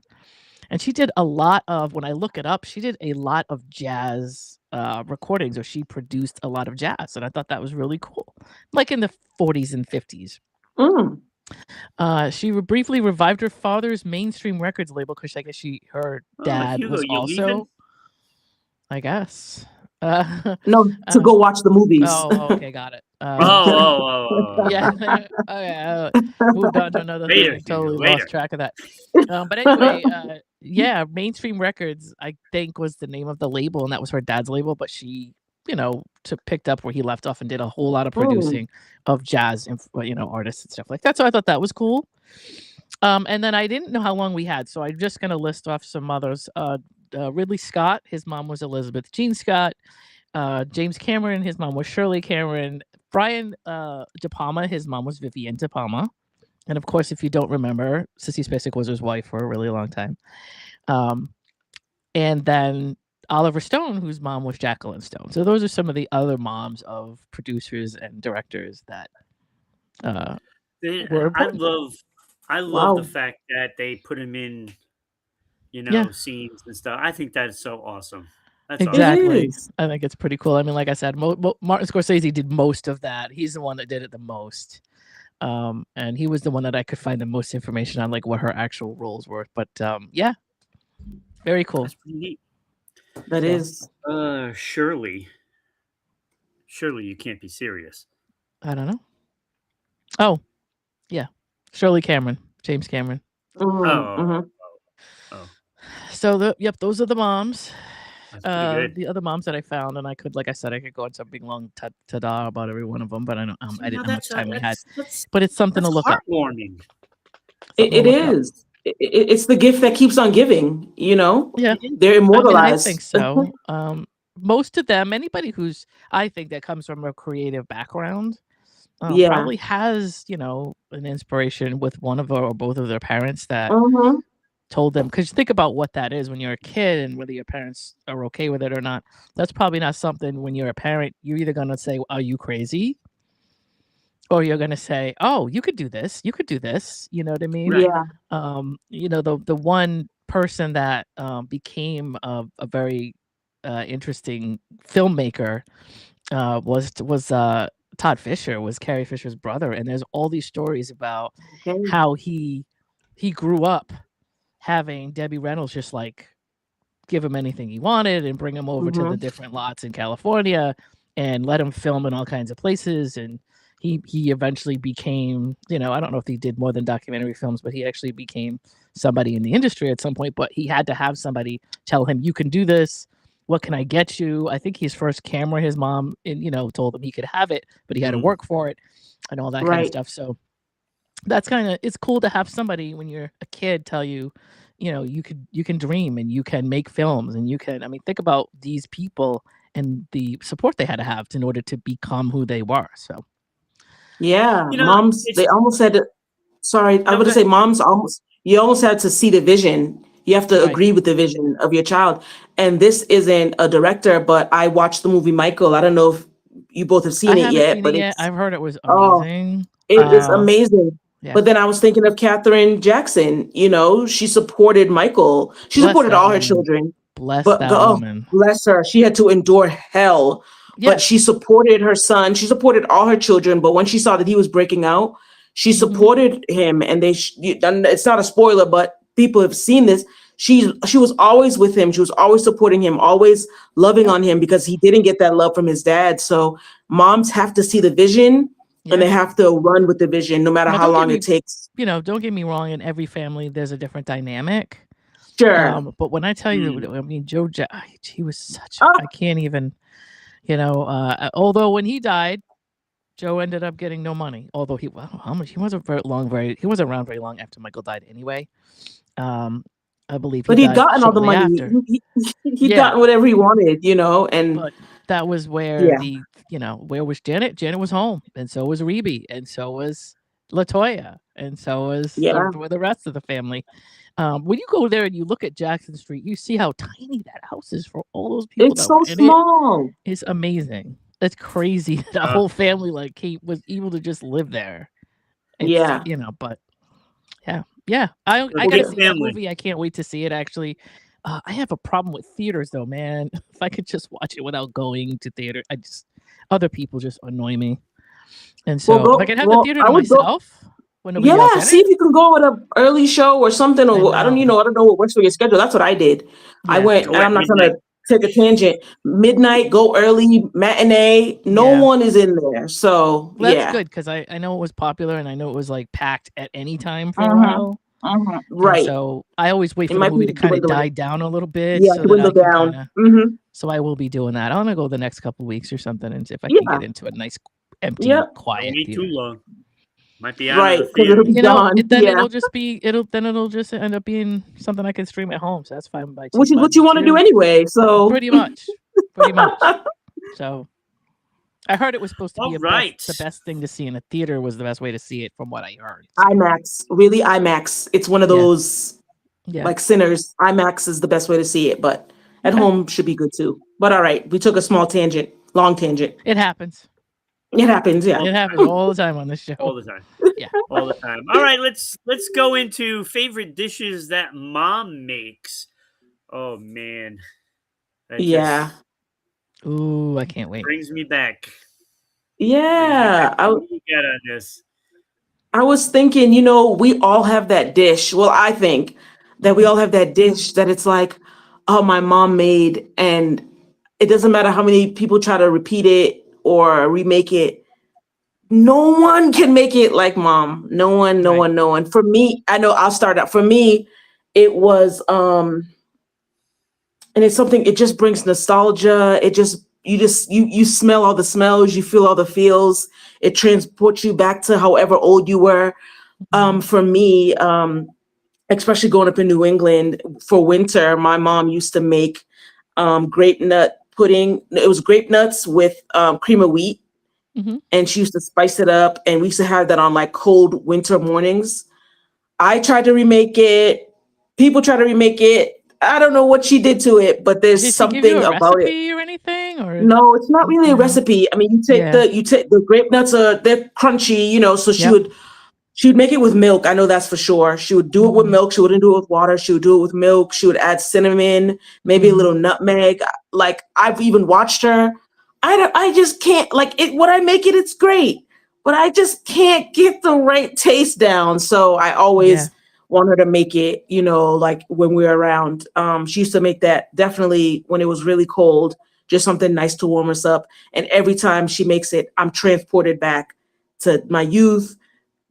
B: And she did a lot of, when I look it up, she did a lot of jazz recordings, or she produced a lot of jazz. And I thought that was really cool. Like in the 40s and 50s.
C: Mm.
B: She briefly revived her father's mainstream records label because I guess her dad
A: Hugo,
B: was
A: you leaving?
B: also, I guess.
C: No, to go watch the movies.
B: Oh, okay, got it. Yeah. Okay, moved on to another thing
A: Later,
B: and totally
A: Hugo, later.
B: lost track of that. But anyway, yeah, Mainstream Records, I think, was the name of the label, and that was her dad's label. But she, picked up where he left off and did a whole lot of producing of jazz and artists and stuff like that. So I thought that was cool. And then I didn't know how long we had, so I'm just gonna list off some others. Ridley Scott, his mom was Elizabeth Jean Scott. James Cameron, his mom was Shirley Cameron. Brian De Palma, his mom was Vivienne De Palma. And of course, if you don't remember, Sissy Spacek was his wife for a really long time. And then Oliver Stone, whose mom was Jacqueline Stone. So those are some of the other moms of producers and directors that were important.
A: I love the fact that they put him in, scenes and stuff. I think that's so awesome. That's
B: Exactly.
C: It is.
B: I think it's pretty cool. I mean, like I said, Martin Scorsese did most of that. He's the one that did it the most. And he was the one that I could find the most information on, like what her actual roles were. But yeah, very cool.
A: That's pretty neat.
C: That is.
A: Surely, you can't be serious.
B: I don't know. Oh, yeah, Shirley Cameron, James Cameron.
C: Mm-hmm.
A: Oh.
B: So those are the moms.
A: The
B: other moms that I found, and I could, like I said, I could go on some big long ta-da about every one of them, but I didn't know how much time we had. But it's something to look up.
A: Heartwarming.
C: It is. It's the gift that keeps on giving.
B: Yeah,
C: they're immortalized.
B: I think so. Most of them, anybody who's, I think, that comes from a creative background, probably has an inspiration with one of or both of their parents that. Told them, because think about what that is when you're a kid and whether your parents are okay with it or not. That's probably not something when you're a parent, you're either going to say, are you crazy? Or you're going to say, oh, you could do this. You could do this. You know what I mean?
C: Right.
B: Yeah. The one person that became a very interesting filmmaker was Todd Fisher, was Carrie Fisher's brother. And there's all these stories about how he grew up having Debbie Reynolds just like give him anything he wanted and bring him over to the different lots in California and let him film in all kinds of places. And he eventually became, I don't know if he did more than documentary films, but he actually became somebody in the industry at some point. But he had to have somebody tell him, you can do this. What can I get you? I think his first camera, his mom, told him he could have it, but he had to work for it and all that kind of stuff. So that's it's cool to have somebody when you're a kid tell you, you can dream and you can make films and you can, think about these people and the support they had to have in order to become who they were. So
C: yeah, moms, they almost had to, sorry, I was going to say moms you almost had to see the vision. You have to agree with the vision of your child. And this isn't a director, but I watched the movie Michael. I don't know if you both have seen it yet, but
B: I've heard it was amazing.
C: It is amazing.
B: Yeah.
C: But then I was thinking of Katherine Jackson. She supported Michael. She supported all her children.
B: Bless that woman.
C: Bless her. She had to endure hell. Yes. But she supported her son. She supported all her children. But when she saw that he was breaking out, she supported him. And it's not a spoiler, but people have seen this. She was always with him. She was always supporting him, always loving on him because he didn't get that love from his dad. So moms have to see the vision. Yeah. And they have to run with the vision no matter how long it takes.
B: Don't get me wrong. In every family, there's a different dynamic.
C: Sure.
B: But when I tell you, Joe, he was such, I can't even, although when he died, Joe ended up getting no money, although I don't know how much he wasn't he wasn't around very long after Michael died anyway. I believe he
C: But he'd
B: died
C: gotten all the
B: shortly
C: money.
B: after.
C: He'd gotten whatever he wanted, and
B: But that was where
C: yeah,
B: where was Janet? Janet was home, and so was Reby, and so was Latoya, and so was
C: yeah.
B: the rest of the family. When you go there and you look at Jackson Street, you see how tiny that house is for all those people
C: It's
B: that were
C: so
B: in it.
C: small.
B: It's amazing. That's crazy that a whole family like Kate was able to just live there. It's,
C: Yeah.
B: But yeah. I
A: Well,
B: gotta
A: big
B: see that
A: family.
B: movie. I can't wait to see it. Actually, I have a problem with theaters though, man. If I could just watch it without going to theater, other people just annoy me. And so if I could have the theater
C: I
B: to
C: would go.
B: myself when nobody
C: Yeah,
B: else in
C: see
B: it,
C: if you can go with an early show or something,
B: I
C: or I don't know what works for your schedule. That's what I did. I
B: Yeah.
C: went,
A: Go
C: and
A: at
C: I'm not trying
A: midnight.
C: to take a tangent. Midnight, go early, matinee. No
B: Yeah.
C: one is in there, so
B: Well, that's
C: yeah.
B: good because I know it was popular and I know it was like packed at any time for a
C: Mhm,
B: while. And
C: Right.
B: so I always wait
C: It
B: for the
C: might
B: movie
C: be
B: to kind of die
C: dwindling.
B: down a little bit
C: Yeah,
B: so that
C: dwindle
B: I can
C: down.
B: kind of.
C: Hmm.
B: So I will be doing that. I'm gonna go the next couple weeks or something, and if I can
C: Yeah.
B: get into a nice, empty,
C: Yep.
A: Don't
B: quiet
A: wait
B: theater.
A: too long. Might be out
C: Right,
A: of the
C: because it'll
A: theater.
C: be gone.
B: Then
C: Yeah.
B: it'll just end up being something I can stream at home. So that's fine
C: Which is
B: by
C: what you
B: me
C: want to do
B: too.
C: anyway. So
B: Pretty much. So I heard it was supposed to be
A: All right.
B: the best thing to see in a theater was the best way to see it from what I heard.
C: IMAX, really IMAX. It's one of those like sinners. IMAX is the best way to see it, but at home should be good too. But all right, we took a small tangent, long tangent.
B: It happens.
C: It happens, yeah.
B: It happens all the time on this show.
A: All the time.
B: Yeah.
A: All the time. All right, let's go into favorite dishes that mom makes. Oh man. That
C: Yeah.
A: just
B: Ooh, I can't wait.
A: brings me back.
C: Yeah.
A: What do you got on this?
C: I was thinking, we all have that dish. Well, I think that we all have that dish that it's like, oh, my mom made, and it doesn't matter how many people try to repeat it or remake it. No one can make it like mom. No one, no
B: Right.
C: one, no one. For me, I know I'll start out. For me, it was and it's something, it just brings nostalgia. You smell all the smells, you feel all the feels. It transports you back to however old you were. For me, especially growing up in New England, for winter, my mom used to make grape nut pudding. It was grape nuts with cream of wheat. And she used to spice it up, and we used to have that on like cold winter mornings. I tried to remake it. People try to remake it. I don't know what she did to it, but there's
B: Did she
C: something
B: give you a
C: about it.
B: recipe or anything? Or
C: No, it's not really a recipe. I mean, you take the grape nuts they're crunchy, so she would make it with milk. I know that's for sure. She would do it with milk. She wouldn't do it with water. She would do it with milk. She would add cinnamon, maybe a little nutmeg. Like, I've even watched her. I just can't, like, it. When I make it, it's great, but I just can't get the right taste down. So I always want her to make it, like when we were around. She used to make that definitely when it was really cold, just something nice to warm us up. And every time she makes it, I'm transported back to my youth,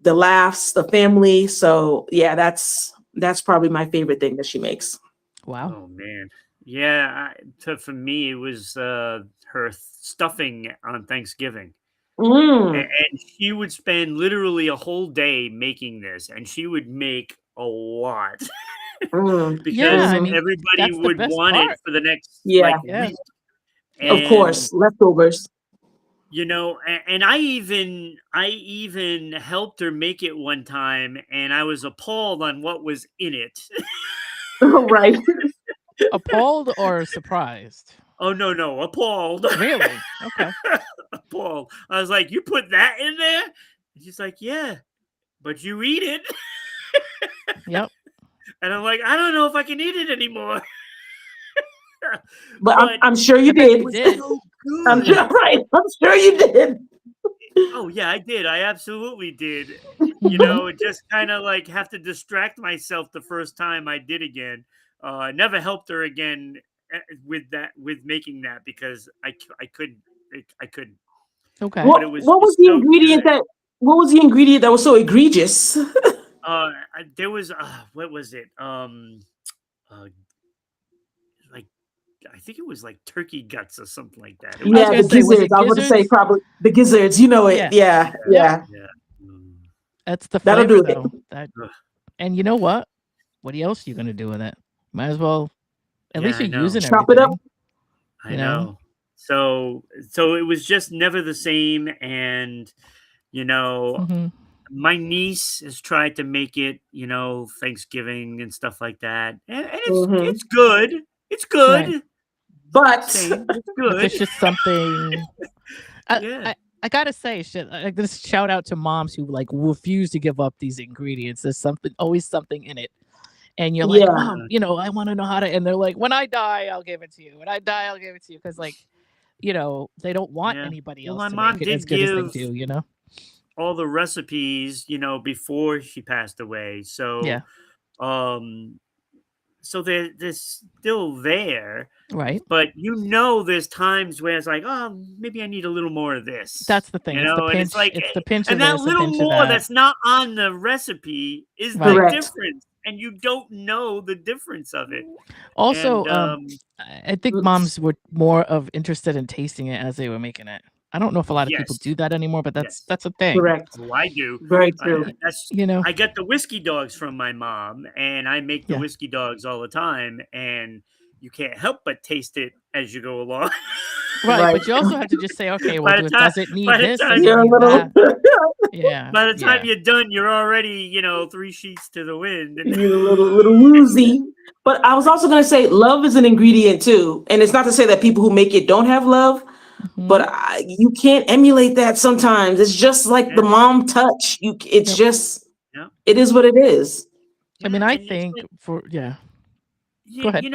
C: the laughs, the family. So yeah, that's probably my favorite thing that she makes.
B: Wow.
A: Oh man. Yeah, for me it was her stuffing on Thanksgiving. And she would spend literally a whole day making this, and she would make a lot because everybody would want it for the next week.
C: Of course, leftovers.
A: And I even helped her make it one time, and I was appalled on what was in it.
C: Right.
B: Appalled or surprised?
A: Oh no, appalled.
B: Really? Okay.
A: Appalled. I was like, "You put that in there?" And she's like, "Yeah, but you eat it."
B: Yep.
A: And I'm like, "I don't know if I can eat it anymore."
C: But I'm sure you did.
B: You did.
A: So
C: I'm
A: good.
C: right. I'm sure you did.
A: Oh yeah, I did. I absolutely did. Just kind of like have to distract myself the first time I did again. I never helped her again with making that because I couldn't. I couldn't.
B: Okay.
C: What was the ingredient that was so egregious?
A: There was what was it? Like I think it was like turkey guts or something like that. It
B: I was
C: Yeah,
A: was
B: gonna
C: the
B: say, was
C: gizzards.
B: it
C: I was going to say
B: gizzards?
C: probably the gizzards. You know it.
B: Yeah.
C: Yeah,
B: Yep.
C: yeah.
A: yeah. Mm.
B: That's the
C: That'll
B: flavor
C: do it.
B: though. That
A: Ugh.
B: and you know what? What else are you gonna do with it? Might as well. At
A: Yeah,
B: least
A: I
B: you're
A: know.
B: using
C: Chop it up.
B: everything.
A: I
B: You know.
A: know. So it was just never the same, and you know,
B: Hmm.
A: my niece has tried to make it, Thanksgiving and stuff like that, and it's
C: Hmm.
A: good. It's
B: Right.
A: good.
C: But
A: Saying it's
B: But
A: good.
B: there's just something. I,
A: Yeah,
B: I I gotta say, shit. Like this shout out to moms who like refuse to give up these ingredients. There's something, always something in it, and you're like,
C: yeah,
B: Mom, I want to know how to. And they're like, when I die, I'll give it to you. When I die, I'll give it to you. Because like, they don't want
A: yeah.
B: anybody
A: Well,
B: else
A: my
B: to make
A: mom
B: it as
A: did
B: good as they
A: give
B: do. You know?
A: all the recipes, before she passed away.
B: Yeah.
A: Um, so they're still there,
B: Right.
A: but there's times where it's like, oh, maybe I need a little more of this,
B: That's the thing. It's the
A: and it's
B: pinch.
A: like,
B: It's the pinch of
A: and that
B: this, a
A: little
B: pinch of
A: more
B: that.
A: that's not on the recipe is the
B: Right.
C: correct.
A: difference, and you don't know the difference of it.
B: Also,
A: And
B: I think moms were more of interested in tasting it as they were making it. I don't know if a lot of people
A: yes,
B: do that anymore, but that's
A: yes,
B: that's a thing.
C: Correct.
A: oh, I do.
C: Very true.
A: That's
B: You know?
A: I get the whiskey dogs from my mom, and I make the
B: Yeah.
A: whiskey dogs all the time, and you can't help but taste it as you go along.
B: Right,
C: Right.
B: but you also have to just say, okay, well,
A: by the time,
B: does it
A: by
B: need
A: the
B: this?
A: time,
B: Does it
C: You're a
B: need
C: little,
B: that? Yeah,
A: by the time
B: yeah.
A: you're done, you're already, three sheets to the wind. And
C: you're a little woozy. But I was also going to say love is an ingredient too. And it's not to say that people who make it don't have love,
B: Hmm.
C: but you can't emulate that sometimes. It's just like the
A: yeah,
C: mom touch. It's
B: Yep.
C: just,
A: yeah,
C: it is what it is.
B: I mean,
A: yeah,
B: I
A: and it's
B: think
A: like,
B: yeah. Go ahead.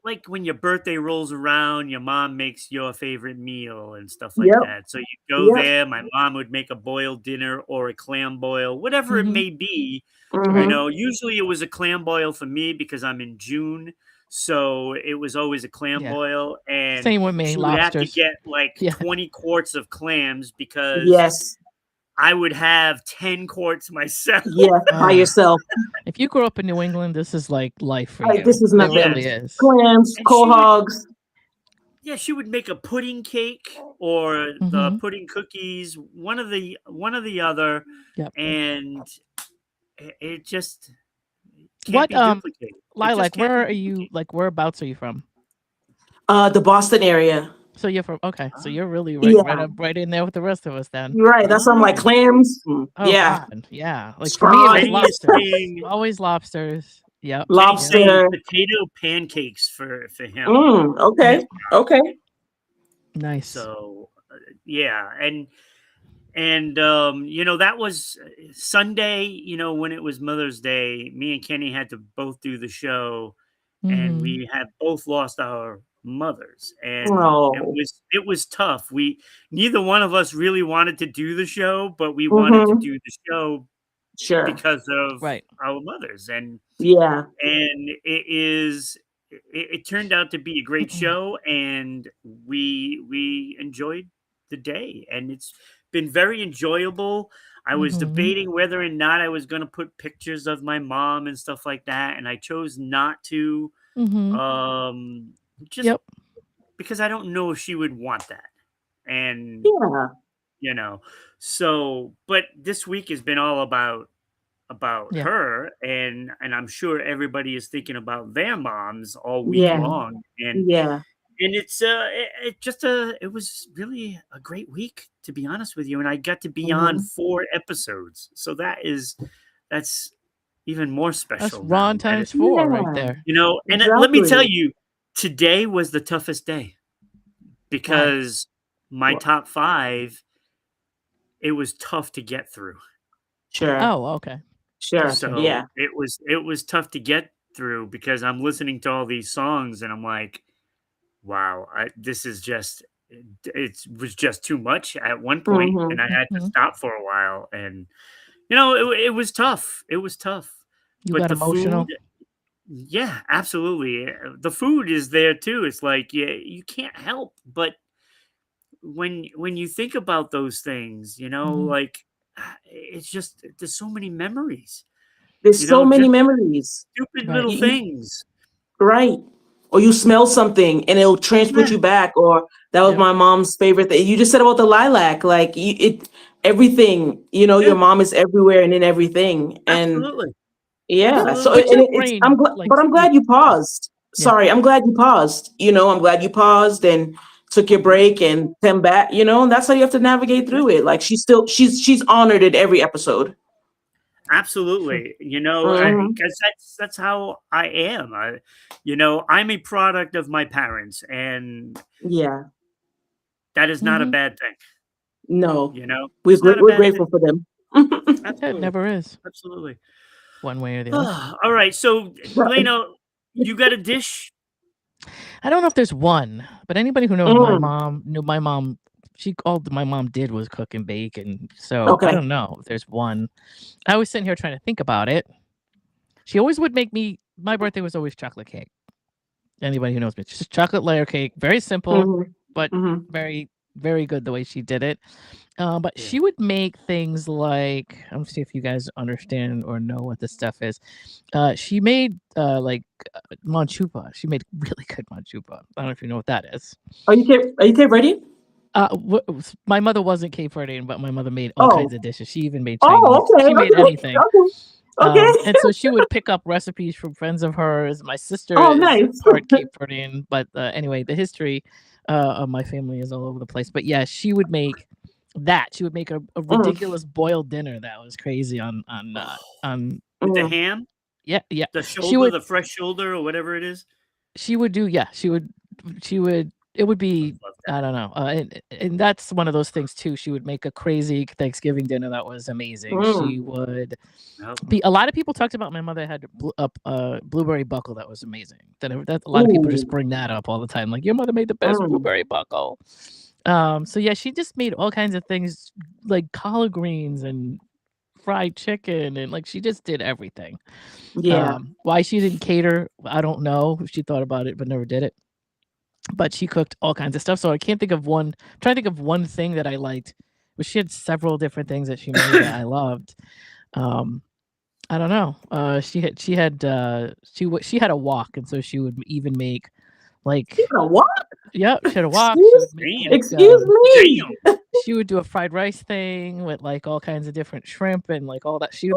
A: like when your birthday rolls around, your mom makes your favorite meal and stuff like
C: Yep.
A: that. So you go
C: Yep.
A: there. My mom would make a boiled dinner or a clam boil, whatever it
B: Hmm.
A: may be.
B: Right.
A: Usually it was a clam boil for me because I'm in June. So it was always a clam
B: Yeah.
A: boil. And
B: Same with me.
A: she would have to
B: Lobsters.
A: get like
B: Yeah.
A: 20 quarts of clams because
C: Yes.
A: I would have 10 quarts myself.
C: Yes. By yourself.
B: If you grew up in New England, this is like life for you.
C: This is
B: It
C: nothing.
B: really is.
C: Clams,
A: And
C: cold hogs.
A: yeah, she would make a pudding cake or the
B: Hmm.
A: pudding cookies, one or the other,
B: Yep.
A: and it just can't
B: What
A: be duplicated. It just
B: Lilac,
A: can't
B: where
A: be
B: are you,
A: duplicated.
B: like, whereabouts are you from?
C: The Boston area.
B: So you're from, okay, so you're really
C: Yeah.
B: right in there with the rest of us then.
C: You're right. That's why I'm like
A: Oh,
C: clams.
B: Oh
C: Yeah.
B: God, yeah. Like for me, it was
C: Scone.
A: Kenny is
B: lobsters.
A: saying
B: Always lobsters. Yep.
A: Kenny's
B: Yep.
A: saying
C: Lobster.
A: potato pancakes for him.
C: Okay.
B: Yep.
C: Okay.
B: Nice.
A: So yeah, and that was Sunday. When it was Mother's Day, me and Kenny had to both do the show, and
B: Hmm.
A: we have both lost our mothers, and it
C: Oh.
A: was tough. We Neither one of us really wanted to do the show, but we wanted to
C: Mm-hmm.
A: do the show
C: Sure.
A: because of
B: Right.
A: our mothers,
C: Yeah.
A: and it turned out to be a great show, and we enjoyed the day, and it's been very enjoyable. I was
B: Hmm.
A: debating whether or not I was going to put pictures of my mom and stuff like that, and I chose not to,
B: Hmm.
A: just
B: Yep.
A: because I don't know if she would want that. And
C: Yeah.
A: you know but this week has been all about
B: Yeah.
A: her, and I'm sure everybody is thinking about their moms all week
C: Yeah.
B: Hmm.
A: long,
C: Yeah.
A: and it was really a great week, to be honest with you, and I got to be on
C: Mm-hmm.
A: 4 episodes, so that's even more
B: That's
A: special now.
B: Ron times 4 right
C: Yeah.
B: there.
A: And let me tell
C: Exactly.
A: you, today was the toughest day
B: Why?
A: because my
C: Well,
A: top 5, it was tough to get through.
C: sure.
B: Oh, okay.
C: Sure.
B: Gotcha.
C: Yeah.
A: So it was tough to get through because I'm listening to all these songs and I'm like, wow, this is just it was just too much at one point, and
C: Mm-hmm.
A: I had to
B: Hmm.
A: stop for a while, and it was tough. It was tough,
B: You
A: but
B: got
A: the food,
B: emotional.
A: yeah, absolutely, the food is there too. It's like you can't help but when you think about those things,
B: Hmm.
A: like it's just there's so many memories,
C: There's so many
A: just
C: memories.
A: stupid
B: Right.
A: little
C: You,
A: things.
C: right. or you smell something and it'll transport
A: Yeah,
C: you back. Or that was
B: Yep.
C: my mom's favorite thing. You just said about the lilac, like everything.
A: yeah,
C: Your mom is everywhere and in everything, and
A: absolutely,
C: yeah. So
A: absolutely.
B: But
C: and
B: your
C: it's
B: brain, like,
C: but I'm glad you paused.
B: yeah.
C: Sorry, I'm glad you paused. I'm glad you paused and took your
A: Mhm.
C: break and came back. And that's how you have to navigate
A: Yeah,
C: through it. Like she's honored in every episode.
B: True.
A: absolutely.
C: Hmm.
A: Because that's how I am. I'm a product of my parents, and
C: Yeah.
A: that is not a
B: Hmm.
A: bad thing.
C: No,
A: It's not a
C: we're
A: bad thing.
C: grateful for them.
B: It
A: Absolutely,
B: never is,
A: absolutely.
B: one way or the other.
A: All right, so Lena, you got a dish?
B: I don't know if there's one, but anybody who knows my
C: Mm,
B: mom knew my mom. All my mom did was cook and bake, and so I
C: okay.
B: don't know if there's one. I was sitting here trying to think about it. She always would make me. My birthday was always chocolate cake. Anybody who knows me, just chocolate layer cake, very simple,
C: Hmm.
B: but
C: Hmm.
B: very, very good the way she did it. But
A: Yeah.
B: she would make things like, I'm gonna see if you guys understand or know what this stuff is. She made manchupa. She made really good manchupa. I don't know if you know what that is.
C: Are you Cape ready?
B: My mother wasn't Cape Verdean, but my mother made all kinds
C: Oh.
B: of dishes. She even made
C: Oh,
B: Chinese.
C: okay,
B: She made
C: okay,
B: anything.
C: okay.
B: And so she would pick up recipes from friends of hers. My sister
C: Oh,
B: is
C: nice.
B: part Cape Verdean, but anyway, the history of my family is all over the place. But yeah, she would make that. She would make a
C: Mm,
B: ridiculous boiled dinner that was crazy on.
A: With the
C: mm,
A: ham,
B: Yeah, yeah.
A: the
B: She
A: shoulder,
B: would
A: the fresh shoulder, or whatever it is.
B: she would do yeah she would it would
A: I
B: be
A: love that.
B: I don't know and that's one of those things too. She would make a crazy Thanksgiving dinner that was amazing.
C: mm.
B: She would
A: Yep.
B: be a lot of people talked about my mother had blueberry buckle that was amazing. That a lot of people just
C: Ooh.
B: bring that up all the time, like your mother made the best
C: Mm.
B: blueberry buckle. So yeah, she just made all kinds of things like collard greens and fried chicken, and like she just did everything.
C: Yeah.
B: Why she didn't cater, I don't know. She thought about it but never did it. But she cooked all kinds of stuff. So I can't think of one. I'm trying to think of one thing that I liked. But she had several different things that she made that I loved. Um, I don't know. She had a wok, and so she would even make like
C: You know what?
B: yeah, she had a wok. She would
C: Excuse,
B: make
A: Damn,
B: like
C: excuse me.
A: damn.
B: she would do a fried rice thing with like all kinds of different shrimp and like all that. She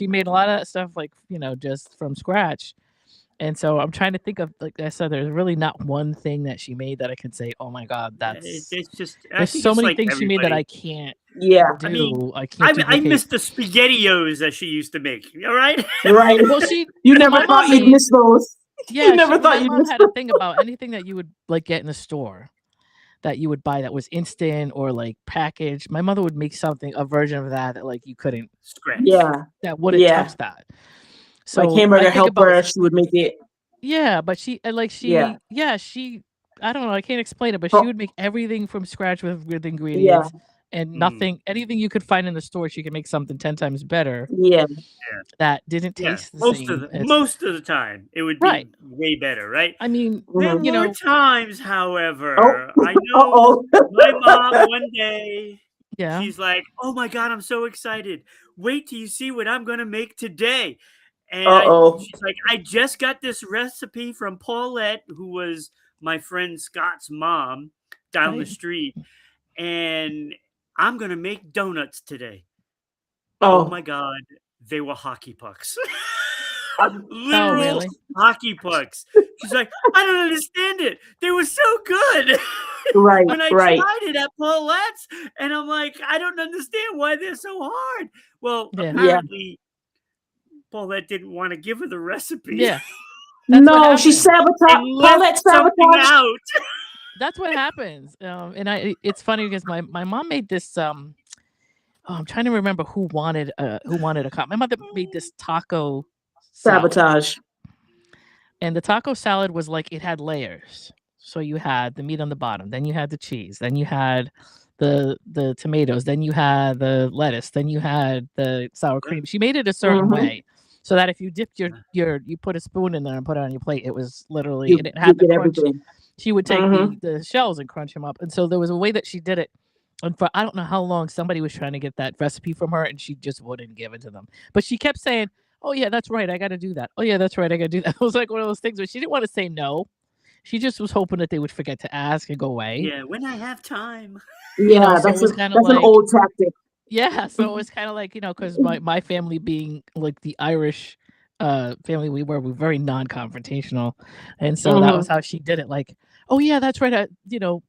B: made a lot of that stuff like just from scratch. And so I'm trying to think of, like I said, there's really not one thing that she made that I can say, oh my god,
A: It's just. I
B: there's
A: think
B: so
A: it's
B: many
A: like
B: things she made that
A: everybody.
B: I can't
C: Yeah.
A: I mean,
B: do. I can't
A: I
B: duplicate.
A: miss the spaghettios that she used to make. All right.
C: Right.
B: Well,
C: You never
B: my
C: thought
B: mom
C: you'd
B: made,
C: miss those. You
B: yeah,
C: never
B: my
C: thought you'd
B: mom
C: miss
B: had a
C: those.
B: thing about anything that you would like get in the store that you would buy that was instant or like packaged. My mother would make a version of that like you couldn't,
A: Scratch.
C: Yeah.
B: that wouldn't
C: Yeah.
B: touch that.
C: Like
B: So I
C: hamburger
B: think about,
C: helper, she would make it.
B: yeah, but
C: Yeah.
B: I don't know, I can't explain it, but she
C: Oh,
B: would make everything from scratch with
C: yeah.
B: ingredients and
A: Mm,
B: anything you could find in the store, she could make something 10 times better
C: Yeah.
A: yeah.
B: that didn't
A: Yeah.
B: taste the same as
A: Most of the time, it would
B: right.
A: be way better, right?
B: I mean,
A: There
C: Hmm.
A: were times,
C: Oh.
A: however, I know
C: Uh-oh.
A: my mom one day,
B: yeah,
A: she's like, "Oh my god, I'm so excited. Wait till you see what I'm gonna make today." And
C: Uh-oh.
A: she's like, "I just got this recipe from Paulette, who was my friend Scott's mom down the
B: right.
A: street, and I'm gonna make donuts today." Oh my
C: Oh.
A: god, they were hockey pucks.
B: Oh,
A: Literal
B: really?
A: hockey pucks. She's like, "I don't understand it. They were so good."
C: Right,
A: When I
C: right.
A: tried it at Paulette's, and I'm like, "I don't understand why they're so hard." Well,
B: Yeah.
C: Yeah.
A: apparently, Paulette didn't wanna give her the recipe
B: Yeah. That's what
C: No, she
B: happens.
A: and
C: sabotaged.
A: left
C: Paulette
A: something
C: sabotaged.
A: out.
B: That's what happens. It's funny because my mom made this oh, I'm trying to remember who wanted a my mother made this taco salad.
C: Sabotage.
B: And the taco salad was like it had layers. So you had the meat on the bottom, then you had the cheese, then you had the tomatoes, then you had the lettuce, then you had the sour
A: Yeah,
B: cream. She made it a certain
C: Hmm.
B: way so that if you dipped
A: yeah,
B: you put a spoon in there and put it on your plate, it was literally and
C: You
B: it
C: you
B: had the
C: get
B: crunch.
C: everything.
B: She would take
C: Hmm.
B: the shells and crunch them up. And so there was a way that she did it. And for I don't know how long somebody was trying to get that recipe from her and she just wouldn't give it to them. But she kept saying, "Oh yeah, that's right. I got to do that. Oh yeah, that's right. I got to do that." It was like one of those things where she didn't want to say no. She just was hoping that they would forget to ask and go away.
A: Yeah, when I have time.
C: Yeah,
B: so it
C: that's
B: was kind of
C: that's an
B: like,
C: old tactic.
B: yeah, so it was kind of like, because my family being like the Irish family we were very non-confrontational, and so that was
C: Mhm.
B: how she did it. Like, oh yeah, that's right. I got to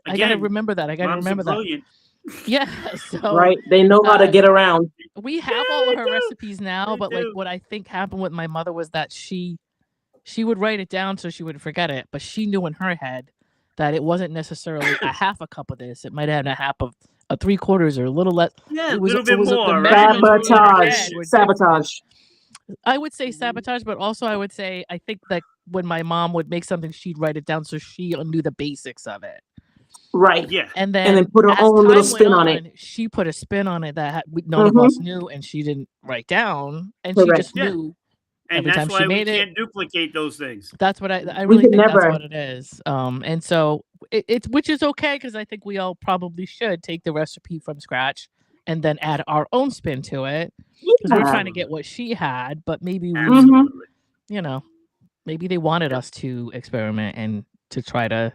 A: Again,
B: remember that. I got to
A: moms are
B: remember that.
A: brilliant.
B: Yeah. So
C: Right? They know how to get around.
B: we have
A: Yeah,
B: all
A: they
B: of her
A: do.
B: recipes now,
A: They
B: but like
A: do.
B: what I think happened with my mother was that she would write it down so she wouldn't forget it, but she knew in her head that it wasn't necessarily a half a cup of this. It might have been a half of a 3/4 or a little less.
A: Yeah, a
B: It was
A: little bit
B: the
A: more, right?
B: measurements in her
C: Sabotage.
B: head were different.
C: Sabotage.
B: I would say sabotage, but also I would say I think that when my mom would make something, she'd write it down so she knew the basics of it.
C: Right.
A: Yeah.
B: And
C: And then
B: then
C: put her
B: as
C: own
B: time
C: little
B: went
C: spin on it.
B: on, she put a spin on it that none of us knew, and she didn't write down, and she
C: Correct.
B: just
A: Yeah.
B: knew
A: And
B: every
A: that's
B: time she
A: why we
B: made it.
A: can't duplicate those things.
B: That's what I
C: We
B: really
C: could
B: think that's
C: never.
B: what it is. And so it's which is okay because I think we all probably should take the recipe from scratch and then add our own spin to it because we're
C: Yeah.
B: trying to get what she had, but maybe we,
A: Absolutely.
B: maybe they wanted us to experiment and to try to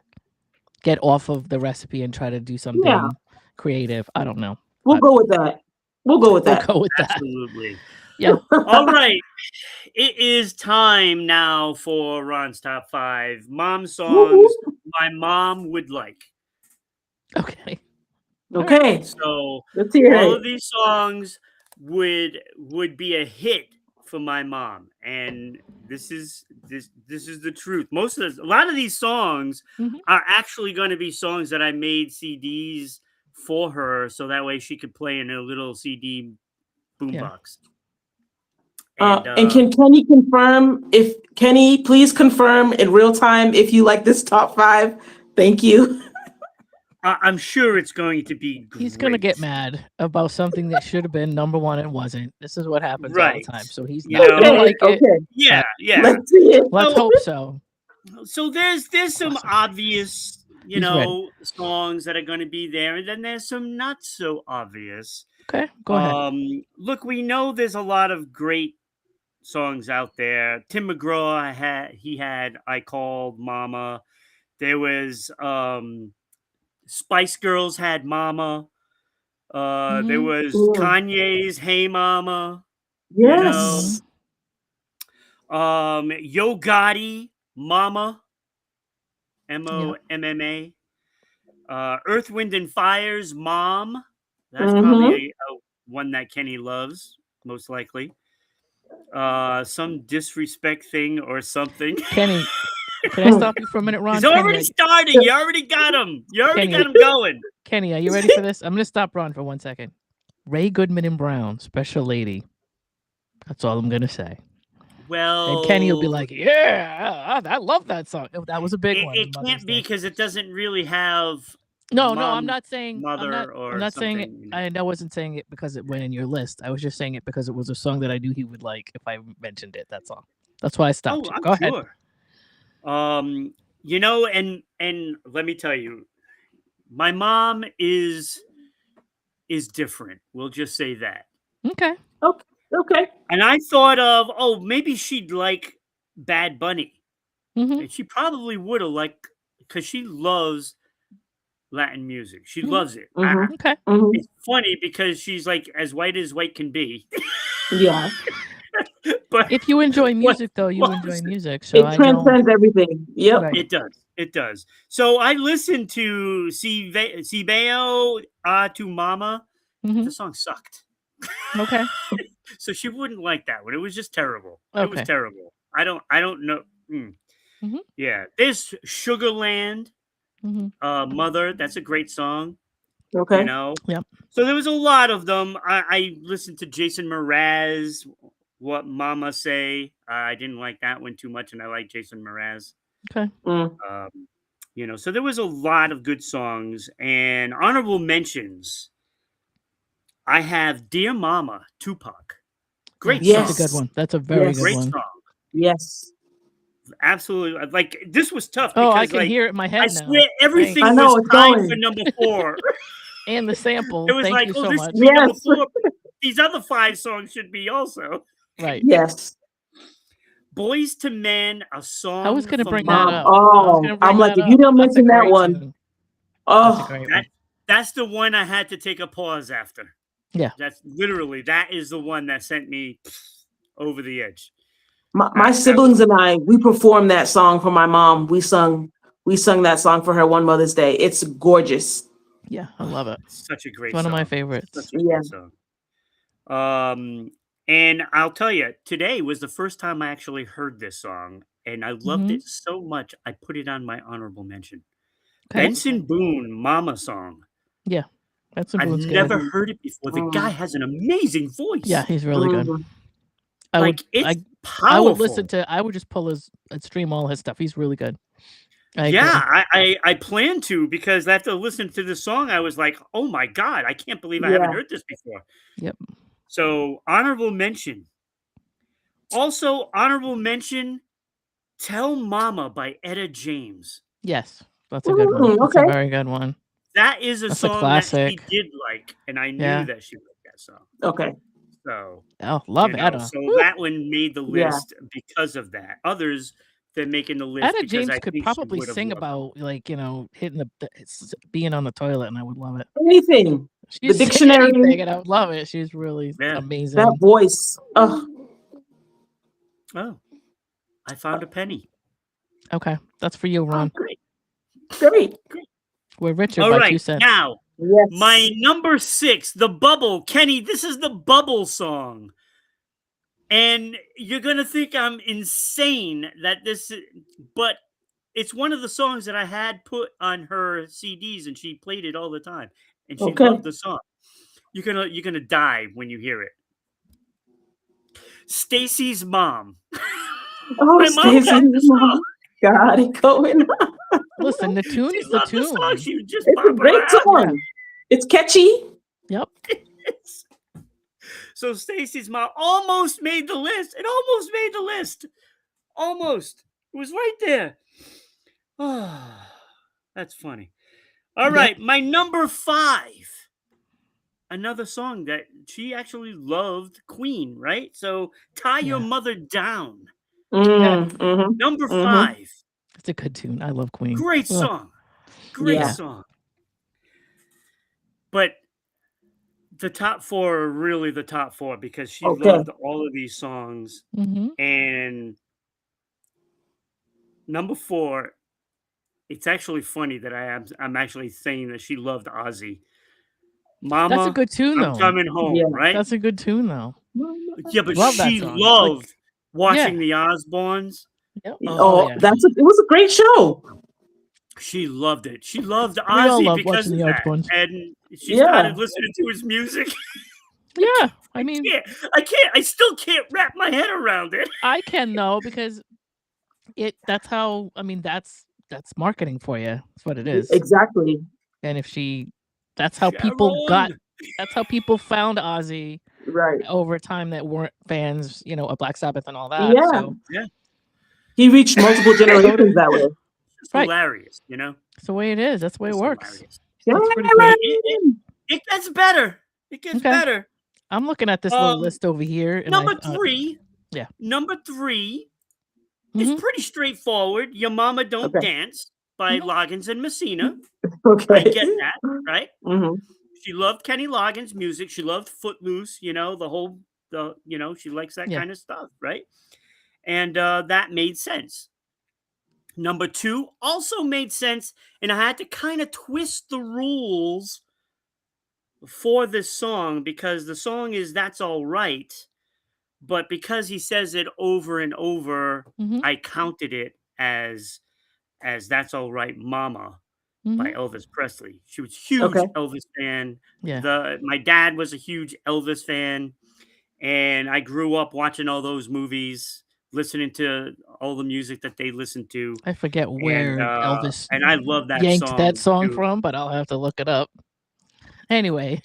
B: get off of the recipe and try to do something creative. I don't know.
C: We'll go with that. We'll go with that.
B: Go with that.
A: Absolutely.
B: Yeah.
A: All right. It is time now for Ron's Top 5 mom songs my mom would like.
B: Okay.
C: Okay.
A: So
C: Let's hear
A: all
C: it.
A: of these songs would be a hit for my mom, and this is the truth. A lot of these songs
B: Mhm.
A: are actually going to be songs that I made CDs for her, so that way she could play in a little CD boombox.
C: And can Kenny confirm if Kenny please confirm in real time if you like this top 5? Thank you.
A: I'm sure it's going to be great.
B: He's gonna get mad about something that should have been number 1 and wasn't. This is what happens all the time. So he's not gonna like it.
A: Yeah, yeah.
C: Let's see it.
B: Let's hope so.
A: So there's some obvious,
B: He's ready.
A: songs that are going to be there, and then there's some not so obvious.
B: Okay, go ahead.
A: Look, we know there's a lot of great songs out there. Tim McGraw had I Called Mama. There was Spice Girls had Mama. There was Kanye's Hey Mama.
C: Yes.
A: Yo Gotti Mama. MOMMA. Earth, Wind, and Fire's Mom. That's probably one that Kenny loves, most likely. Some disrespect thing or something.
B: Kenny, can I stop you for a minute, Ron?
A: He's already starting. You already got him. You already got him going.
B: Kenny, are you ready for this? I'm going to stop Ron for 1 second. Ray Goodman and Brown, Special Lady. That's all I'm going to say.
A: Well,
B: and Kenny will be like, yeah, I love that song. That was a big one.
A: It can't be because it doesn't really have.
B: No, I'm not saying
A: mother
B: I'm not saying it. I wasn't saying it because it went in your list. I was just saying it because it was a song that I knew he would like if I mentioned it. That's all. That's why I stopped.
A: I'm
B: Go ahead.
A: And let me tell you, my mom is different. We'll just say that.
B: Okay.
C: Okay.
A: And I thought of, maybe she'd like Bad Bunny.
B: Mm-hmm.
A: And she probably would have liked, because she loves Latin music. She loves it.
B: Okay.
A: It's funny because she's like as white can be.
C: Yeah.
A: But
B: if you enjoy music, though, you enjoy music. So
C: it transcends everything. Yep.
B: Right.
A: It does. It does. So I listened to Si Veo Tu Mama. The song sucked.
B: Okay.
A: So she wouldn't like that one. It was just terrible.
B: Okay.
A: It was terrible. I don't know. Yeah. There's Sugarland. Mother. That's a great song.
C: Okay.
B: Yep.
A: So there was a lot of them. I listened to Jason Mraz, What Mama Say. I didn't like that one too much, and I like Jason Mraz.
B: Okay.
A: So there was a lot of good songs and honorable mentions. I have Dear Mama, Tupac. Great song.
B: That's a good one. That's a very good one.
A: Song.
C: Yes.
A: Absolutely. Like, this was tough.
B: Oh,
A: because,
B: I can hear it in my head now.
A: I swear everything was timed for number 4.
B: And the sample.
A: It was
B: Thank
A: like,
B: you so
A: this
B: much.
A: should be number 4. These other 5 songs should be also.
B: Right.
C: Yes.
A: Boys to Men, A
B: I was
A: Song
B: gonna
A: for
B: bring that
C: Mom.
B: up.
A: Mama.
B: I was
C: Oh,
B: gonna
C: I'm
B: bring
C: like,
B: that
C: if you
B: up.
C: don't
B: That's a
C: mention that
B: great
C: one,
B: tune. That's a
C: oh,
B: great
A: That
B: one.
A: that's the one I had to take a pause after.
B: Yeah.
A: That's literally that is the one that sent me over the edge.
C: my
A: That
C: siblings
A: was
C: and I, we performed that song for my mom. We sung that song for her one Mother's Day. It's gorgeous.
B: Yeah, I love it.
A: such a
B: It's
A: great
B: one of my
A: song.
B: favorites.
A: Such a
C: Yeah.
A: great song. And I'll tell you, today was the first time I actually heard this song, and I loved
B: Mhm.
A: it so much I put it on my honorable mention.
B: Okay.
A: Benson Boone, Mama Song.
B: Yeah. Benson
A: I've
B: Boone's good.
A: never heard it before. The guy has an amazing voice.
B: Yeah, he's really good.
C: Mhm.
B: I would
A: Like it's
B: I would listen
A: powerful.
B: to I would just pull his stream all his stuff. He's really good. I agree.
A: Yeah, I plan to because after listening to the song, I was like, oh my God, I can't believe I haven't
C: Yeah.
A: heard this before.
B: Yep.
A: So honorable mention. Also, honorable mention, Tell Mama by Etta James.
B: Yes. That's a good one. That's a
C: Okay.
B: very good one.
A: That is a
B: That's a
A: song that she
B: classic.
A: did like, and I knew
B: Yeah.
A: that she liked that song.
C: Okay.
A: So,
B: Oh, love Etta.
A: so
C: Woo.
A: that one made the
C: Yeah.
A: list because of that. Others than making the list
B: Etta
A: because
B: James
A: I
B: could
A: think she
B: probably
A: would have
B: sing
A: loved it.
B: about like, hitting being on the toilet, and I would love it.
C: Anything.
B: She'd say
C: dictionary.
B: anything, and I would love it. She's really
A: Yeah.
B: amazing.
C: That voice. Oh,
A: Oh, I found a penny.
B: Okay, that's for you, Ron.
A: Great.
C: great.
B: We're richer
A: All
B: by
A: right,
B: 2 cents.
A: now
C: Yes.
A: my number 6, The Bubble. Kenny, this is the Bubble song. And you're going to think I'm insane but it's one of the songs that I had put on her CDs and she played it all the time. And she
C: Okay.
A: loved the song. You're going to die when you hear it. Stacy's Mom.
C: Oh,
A: My mom
C: Stacey,
A: loved the song.
C: got it going on.
B: Listen, the tune
A: She
B: is the
A: loved the song.
B: tune.
A: She would just
C: It's a
A: bop
C: great
A: around.
C: song. It's catchy.
B: Yep.
A: So Stacy's Mom almost made the list. It almost made the list. Almost. It was right there. Oh, that's funny. All
B: Yep.
A: right, my number 5. Another song that she actually loved, Queen, right? So Tie Your
B: Yeah.
A: Mother Down. Number 5.
B: It's a good tune. I love Queen.
A: Great
B: Ugh.
A: song. Great
C: Yeah.
A: song. But the top 4 are really the top 4 because she
C: Okay.
A: loved all of these songs.
B: Mhm.
A: And number 4, it's actually funny that I'm actually saying that she loved Ozzy. Mama,
B: That's a good tune,
A: I'm
B: though.
A: coming home,
C: Yeah.
A: right?
B: That's a good tune, though.
A: Yeah, but
B: Love that
A: she
B: song.
A: loved watching
B: yeah.
A: the Osbournes.
B: Yep.
C: Oh,
B: yeah.
C: it was a great show.
A: She loved it. She loved
B: We all
A: Ozzy
B: love
A: because
B: watching
A: of
B: the
A: that.
B: Osbournes.
A: And she
C: Yeah.
A: started listening to his music.
B: Yeah. I mean,
A: I still can't wrap my head around it.
B: I can though because that's how. I mean, that's marketing for you. That's what it is.
C: Exactly.
B: And if that's how people got.
A: Sharon.
B: That's how people found Ozzy
C: Right.
B: over time that weren't fans, of Black Sabbath and all that.
C: Yeah.
B: So
C: He reached multiple generations that way.
A: It's
B: Right.
A: hilarious, you know?
B: it's the way it is. That's the way it
A: It's
B: works.
A: hilarious.
B: That's pretty great.
A: It gets better. It gets
B: Okay.
A: better.
B: I'm looking at this little list over here. And
A: Number 3.
B: Yeah.
A: Number 3
B: Mhm.
A: is pretty straightforward. Your Mama Don't
C: Okay.
A: Dance by
B: Mhm.
A: Loggins and Messina.
C: Okay.
A: I get that, right?
C: Mhm.
A: She loved Kenny Loggins' music. She loved Footloose, she likes that
B: Yeah.
A: kind of stuff, right? And that made sense. Number 2 also made sense, and I had to kind of twist the rules for this song because the song is That's All Right, but because he says it over and over,
B: Mhm.
A: I counted it as That's All Right Mama by
B: Mhm.
A: Elvis Presley. She was a huge
C: Okay.
A: Elvis fan.
B: Yeah.
A: My dad was a huge Elvis fan, and I grew up watching all those movies, listening to all the music that they listened to.
B: I forget where Elvis
A: And I love that
B: yanked
A: song
B: that song
A: too.
B: from, but I'll have to look it up. Anyway.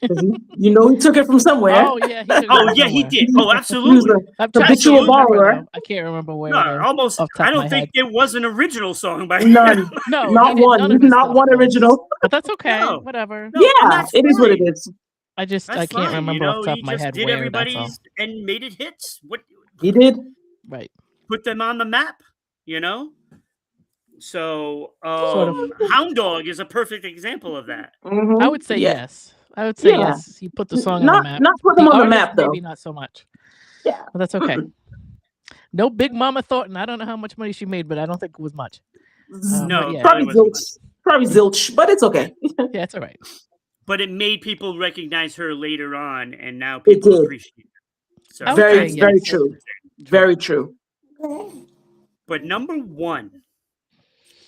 C: You know he took it from somewhere.
B: Oh yeah. He took it
A: Oh
B: from
A: yeah, he
B: somewhere.
A: did. Oh,
C: He was
A: absolutely.
B: I'm
C: the
B: trying to
C: habitual
B: remember
C: borrower.
B: now. I can't remember where.
A: No, almost.
B: off the top
A: I
B: of my
A: don't think
B: head.
A: there was an original song by
C: None.
A: him.
B: No,
C: Not
B: he did
C: one.
B: none of his
C: Not
B: stuff
C: one
B: was.
C: original.
B: But that's okay.
A: No.
B: Whatever.
A: No, and
C: Yeah,
A: that's
C: it is what it
A: fine.
C: is.
B: I
A: That's
B: can't
A: fine.
B: remember off the top
A: He
B: of my
A: just
B: head
A: did
B: where. That's all.
A: everybody's and made it hits. What?
C: He did.
B: Right.
A: put them on the map, you know? So,
B: Sort of.
A: Hound Dog is a perfect example of that.
B: I would say
C: Yeah.
B: yes. I would say
C: Yeah.
B: yes. He put the song on the map.
C: Not put them
B: The
C: on the
B: artist,
C: map though.
B: maybe not so much.
C: Yeah.
B: But that's okay. No Big Mama Thornton. I don't know how much money she made, but I don't think it was much.
A: No,
B: but yeah.
C: Probably
A: it wasn't
C: zilch. Probably zilch, but it's okay.
B: Yeah, it's all right.
A: But it made people recognize her later on, and now
C: It
A: people
C: did.
A: appreciate it. So
B: I would
C: Very,
B: say
C: very
B: yes.
C: true. Very true.
A: But number one,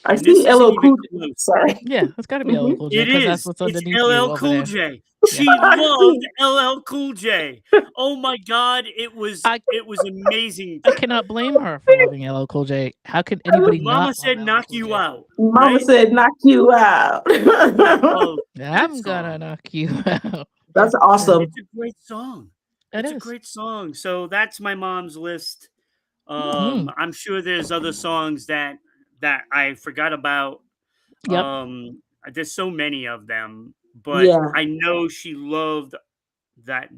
C: I
A: and this
C: see LL
A: isn't even
C: Cool.
A: close.
C: Sorry.
B: Yeah, it's got to be LL Cool J
A: It
B: because that's
A: is.
B: what's
A: It's
B: underneath you
A: LL
B: over
A: Cool
B: there.
A: J. She loved LL Cool J. Oh my God, it was amazing.
B: I cannot blame her for loving LL Cool J. How can anybody
A: Mama
B: not
A: said
B: love LL
A: knock
B: Cool
A: you
B: J?
A: out.
C: Mama
A: right?
C: said knock you out.
A: Oh,
B: I'm gonna knock you out.
C: That's awesome.
A: it's a great song.
B: It
A: It's a
B: is.
A: great song. So that's my mom's list.
B: Mhm.
A: I'm sure there's other songs that I forgot about.
B: Yep.
A: There's so many of them, but
C: Yeah.
A: I know she loved that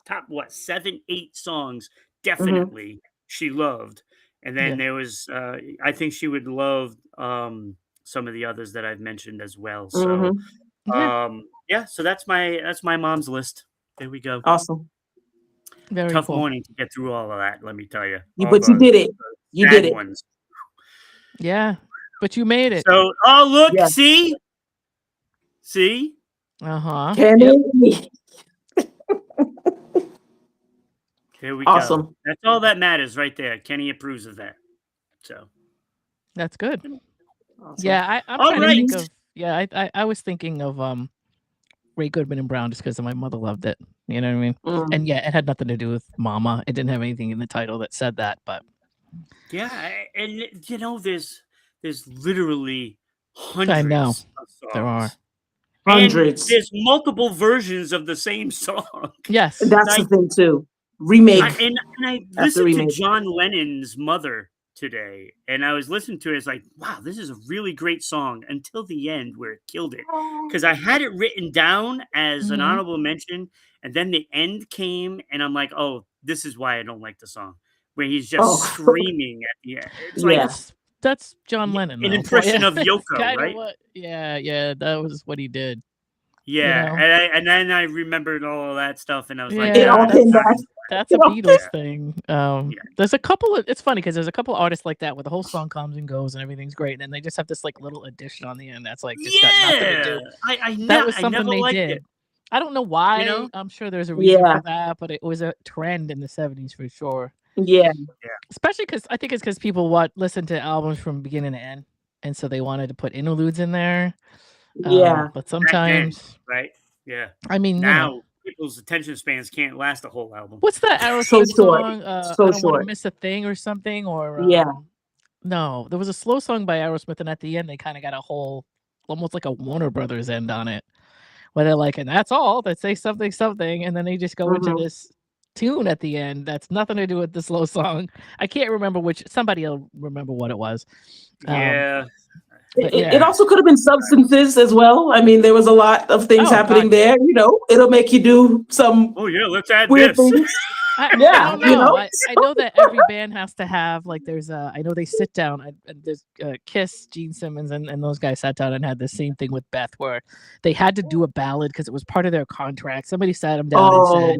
A: top what 7, 8 songs. Definitely she loved, and then
B: Yeah.
A: there was I think she would love some of the others that I've mentioned as well. So
B: Yeah.
A: so that's my mom's list. There we go.
C: Awesome.
B: Very
A: Tough
B: cool.
A: morning to get through all of that. Let me tell you,
C: But you did it. You
A: sad
C: did it.
A: ones.
B: Yeah, but you made it.
A: So, oh look,
C: Yeah.
A: see.
B: Uh-huh.
C: Kenny.
A: Here we
C: Awesome.
A: go. That's all that matters right there. Kenny approves of that. So
B: That's good.
C: Awesome.
B: Yeah, I'm
A: All
B: trying to think
A: right.
B: of I was thinking of Ray Goodman and Brown just because my mother loved it. You know what I mean? And yeah, it had nothing to do with Mama. It didn't have anything in the title that said that, but
A: Yeah, and you know, there's literally hundreds
B: I know
A: of songs.
B: there are.
C: Hundreds.
A: And there's multiple versions of the same song.
B: Yes.
C: That's the thing too. Remake.
A: And I
C: After
A: listened to
C: remake.
A: John Lennon's Mother today, and I was listening to it. It's like, wow, this is a really great song until the end where it killed it. Because I had it written down as an honorable mention, and then the end came, and I'm like, oh, this is why I don't like the song. Where he's just screaming at the end. It's like
B: that's John Lennon.
A: An
B: though.
A: impression of
B: That's
A: Yoko,
B: kinda
A: right?
B: Yeah, that was what he did.
A: Yeah,
B: You know?
A: and then I remembered all of that stuff, and I was like,
B: Yeah,
C: all came back.
B: that's a Beatles thing. There's a couple of it's funny because there's a couple artists like that where the whole song comes and goes and everything's great, and then they just have this like little addition on the end that's like just got nothing to do. That was something they did.
A: It.
B: I don't know why.
A: You know?
B: I'm sure there's a reason for that, but it was a trend in the 70s for sure.
C: Yeah.
B: Especially because I think it's because people listen to albums from beginning to end, and so they wanted to put interludes in there.
C: Yeah.
B: But sometimes,
A: right? Yeah.
B: I mean,
A: now people's attention spans can't last a whole album.
B: What's that Aerosmith song? I don't want to miss a thing or something. Or no, there was a slow song by Aerosmith, and at the end they kind of got a whole, almost like a Warner Brothers end on it, where they're like, and that's all. They say something, and then they just go into this tune at the end that's nothing to do with the slow song. I can't remember which. Somebody will remember what it was.
C: It also could have been substances as well. I mean, there was a lot of things happening there. You know, it'll make you do some.
A: Oh yeah, let's add
C: weird
A: this.
C: things.
B: I don't know. I know that every band has to have like there's I know they sit down. There's Kiss, Gene Simmons, and those guys sat down and had the same thing with Beth, where they had to do a ballad because it was part of their contract. Somebody sat them down and said,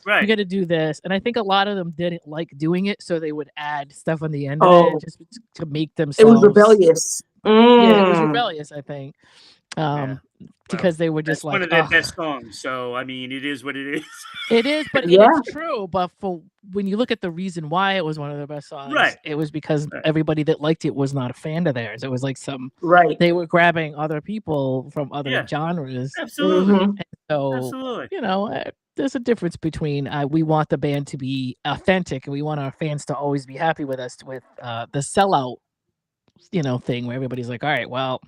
A: Right.
B: You got to do this. And I think a lot of them didn't like doing it, so they would add stuff on the end of it just to make themselves.
C: It was rebellious.
B: Yeah, it was rebellious, I think. Because they were just like
A: one of their best songs. So I mean, it is what it is.
B: It is, but it is true. But for when you look at the reason why it was one of their best songs, it was because everybody that liked it was not a fan of theirs. It was like they were grabbing other people from other genres.
A: Absolutely.
B: And so you know, there's a difference between we want the band to be authentic and we want our fans to always be happy with us with the sellout, you know, thing where everybody's like, all right, well,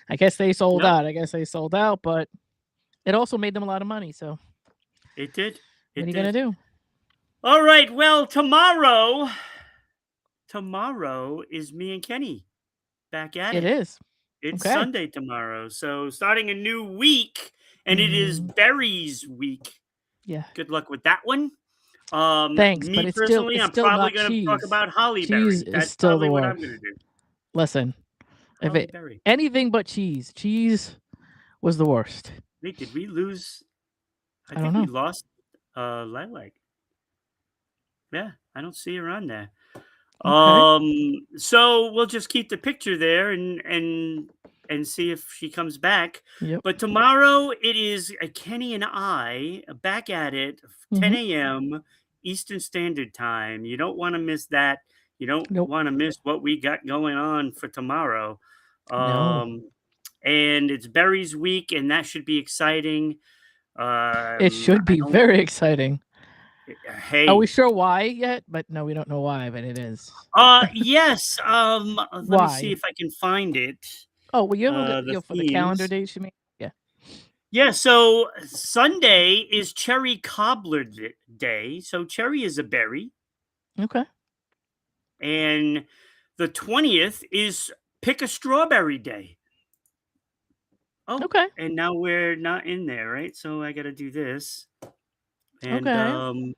B: I guess they sold out. But it also made them a lot of money. So
A: it did.
B: What are you gonna do?
A: All right. Well, tomorrow is me and Kenny back at it.
B: It is.
A: It's Sunday tomorrow. So starting a new week, and it is Berries week.
B: Yeah.
A: Good luck with that one.
B: Thanks, but
A: Me personally,
B: it's
A: I'm
B: still
A: probably
B: not
A: going to talk
B: cheese.
A: about Holly
B: Cheese
A: Berry.
B: is
A: That's
B: still the
A: probably what I'm
B: worst.
A: going to do.
B: Listen, if
A: Holly
B: it
A: Berry.
B: anything but cheese, cheese was the worst.
A: Wait, did we lose? I
B: I don't
A: think we
B: know.
A: lost Lilac. Yeah, I don't see her on there.
B: Okay.
A: So we'll just keep the picture there and see if she comes back.
B: Yep.
A: But tomorrow it is Kenny and I back at it, 10
B: Mhm.
A: a.m. Eastern Standard Time. You don't want to miss that. You don't
B: Nope.
A: want to miss what we got going on for tomorrow.
B: No.
A: And it's Berry's week, and that should be exciting.
B: It should
A: I
B: be
A: don't.
B: very exciting. Are we
A: Hey,
B: sure why yet? But no, we don't know why, but it is.
A: yes. Let me see
B: Why?
A: if I can find it.
B: Oh, well,
A: The
B: for the calendar
A: themes.
B: dates, you mean? Yeah.
A: Yeah, so Sunday is Cherry Cobbler Day. So cherry is a berry,
B: Okay.
A: and the 20th is Pick a Strawberry Day. Oh,
B: Okay.
A: and now we're not in there, right? So I got to do this, and
B: Okay.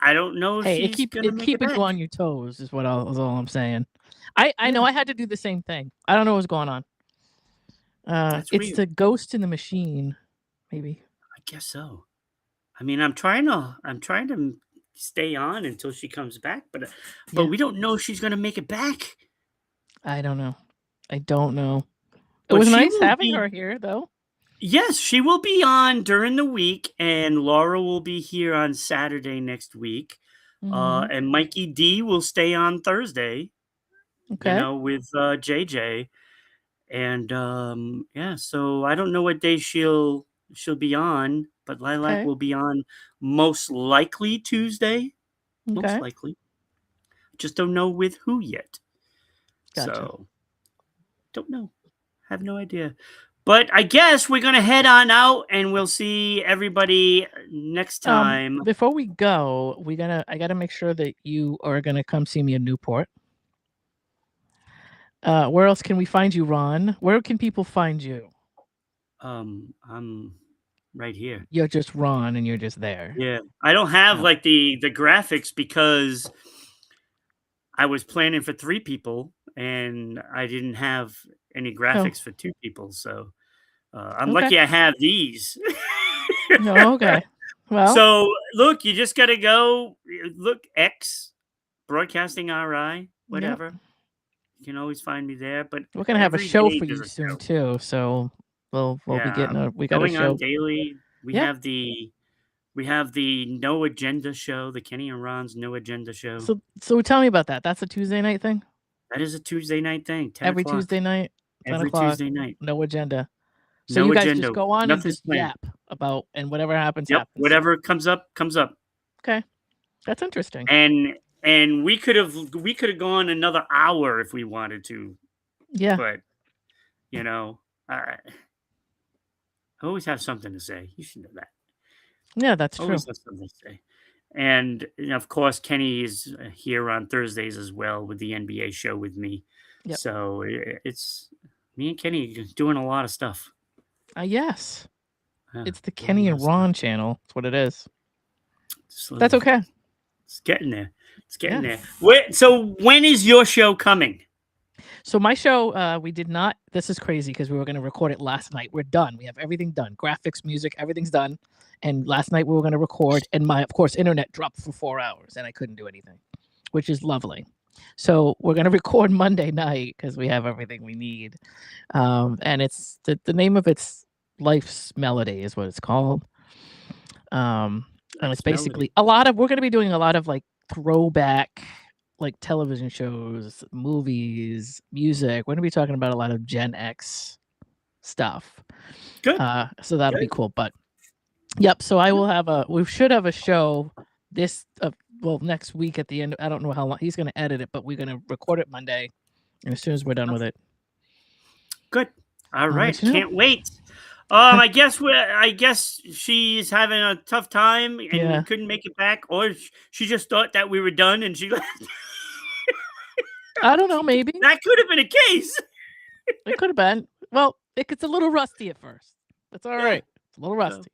A: I don't know if
B: Hey,
A: she's gonna make it
B: keeping
A: back.
B: you on your toes is is all I'm saying. I know
A: Yeah,
B: I had to do the same thing. I don't know what's going on.
A: that's
B: It's
A: weird.
B: the ghost in the machine, maybe.
A: I guess so. I mean, I'm trying to stay on until she comes back, but
B: Yeah.
A: we don't know if she's gonna make it back.
B: I don't know. I don't know. It
A: But
B: was
A: she
B: nice
A: will
B: having
A: be.
B: her here, though.
A: Yes, she will be on during the week, and Laura will be here on Saturday next week.
B: Hmm.
A: And Mikey D will stay on Thursday,
B: Okay.
A: with JJ. And yeah, so I don't know what day she'll be on, but Lilac
B: Okay.
A: will be on most likely Tuesday. Most
B: Okay.
A: likely. Just don't know with who yet.
B: Gotcha.
A: So don't know. Have no idea. But I guess we're gonna head on out and we'll see everybody next time.
B: Before we go, I gotta make sure that you are gonna come see me in Newport. Where else can we find you, Ron? Where can people find you?
A: I'm right here.
B: You're just Ron and you're just there.
A: Yeah. I don't have
B: Oh.
A: like the graphics because I was planning for 3 people and I didn't have any
B: Oh,
A: graphics for 2 people. So I'm
B: okay.
A: lucky I have these.
B: No, okay. Well,
A: So look, you just gotta go look X Broadcasting RI,
B: yep.
A: whatever. You can always find me there. But
B: We're gonna have a
A: every
B: show
A: day
B: for
A: there's
B: you
A: a
B: soon
A: show.
B: too. So we'll be
A: Yeah,
B: getting we got a
A: going on
B: show.
A: daily.
B: Yeah.
A: We have the No Agenda show, the Kenny and Ron's No Agenda show.
B: So tell me about that. That's a Tuesday night thing?
A: That is a Tuesday night thing, 10
B: Every
A: o'clock.
B: Tuesday night, 10
A: Every
B: o'clock,
A: Tuesday night.
B: no agenda. So
A: No
B: you guys just
A: agenda.
B: go on and
A: Nothing's
B: just
A: planned.
B: yap about and whatever happens,
A: Yep.
B: happens.
A: Whatever comes up, comes up.
B: Okay. That's interesting.
A: And we could have gone another hour if we wanted to,
B: Yeah.
A: but you know, I always have something to say. You should know that.
B: Yeah, that's true.
A: Always have something to say. And of course, Kenny is here on Thursdays as well with the NBA show with me.
B: Yep.
A: So it's me and Kenny doing a lot of stuff.
B: Yes.
A: Yeah,
B: It's the
A: doing a
B: Kenny
A: lot
B: and
A: of stuff.
B: Ron channel. That's what it is.
A: So
B: That's okay.
A: it's getting there. It's getting
B: Yeah.
A: there. So when is your show coming?
B: So my show, we did not. This is crazy because we were going to record it last night. We're done. We have everything done. Graphics, music, everything's done. And last night we were going to record, and my, of course, internet dropped for 4 hours, and I couldn't do anything, which is lovely. So we're going to record Monday night because we have everything we need. And it's the name of it's Life's Melody is what it's called. And it's basically we're going to be doing a lot of like throwback, like television shows, movies, music. We're going to be talking about a lot of Gen X stuff.
A: Good.
B: So that'll be cool. But yep. So we should have a show this, next week at the end. I don't know how long he's going to edit it, but we're going to record it Monday. And as soon as we're done with it.
A: Good. All right.
B: You know.
A: Can't wait. I guess she's having a tough time and couldn't make it back, or she just thought that we were done and she left.
B: I don't know. Maybe
A: that could have been a case.
B: It could have been. Well, it's a little rusty at first. That's all right. It's a little rusty.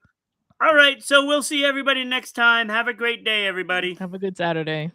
A: All right, so we'll see everybody next time. Have a great day, everybody.
B: Have a good Saturday.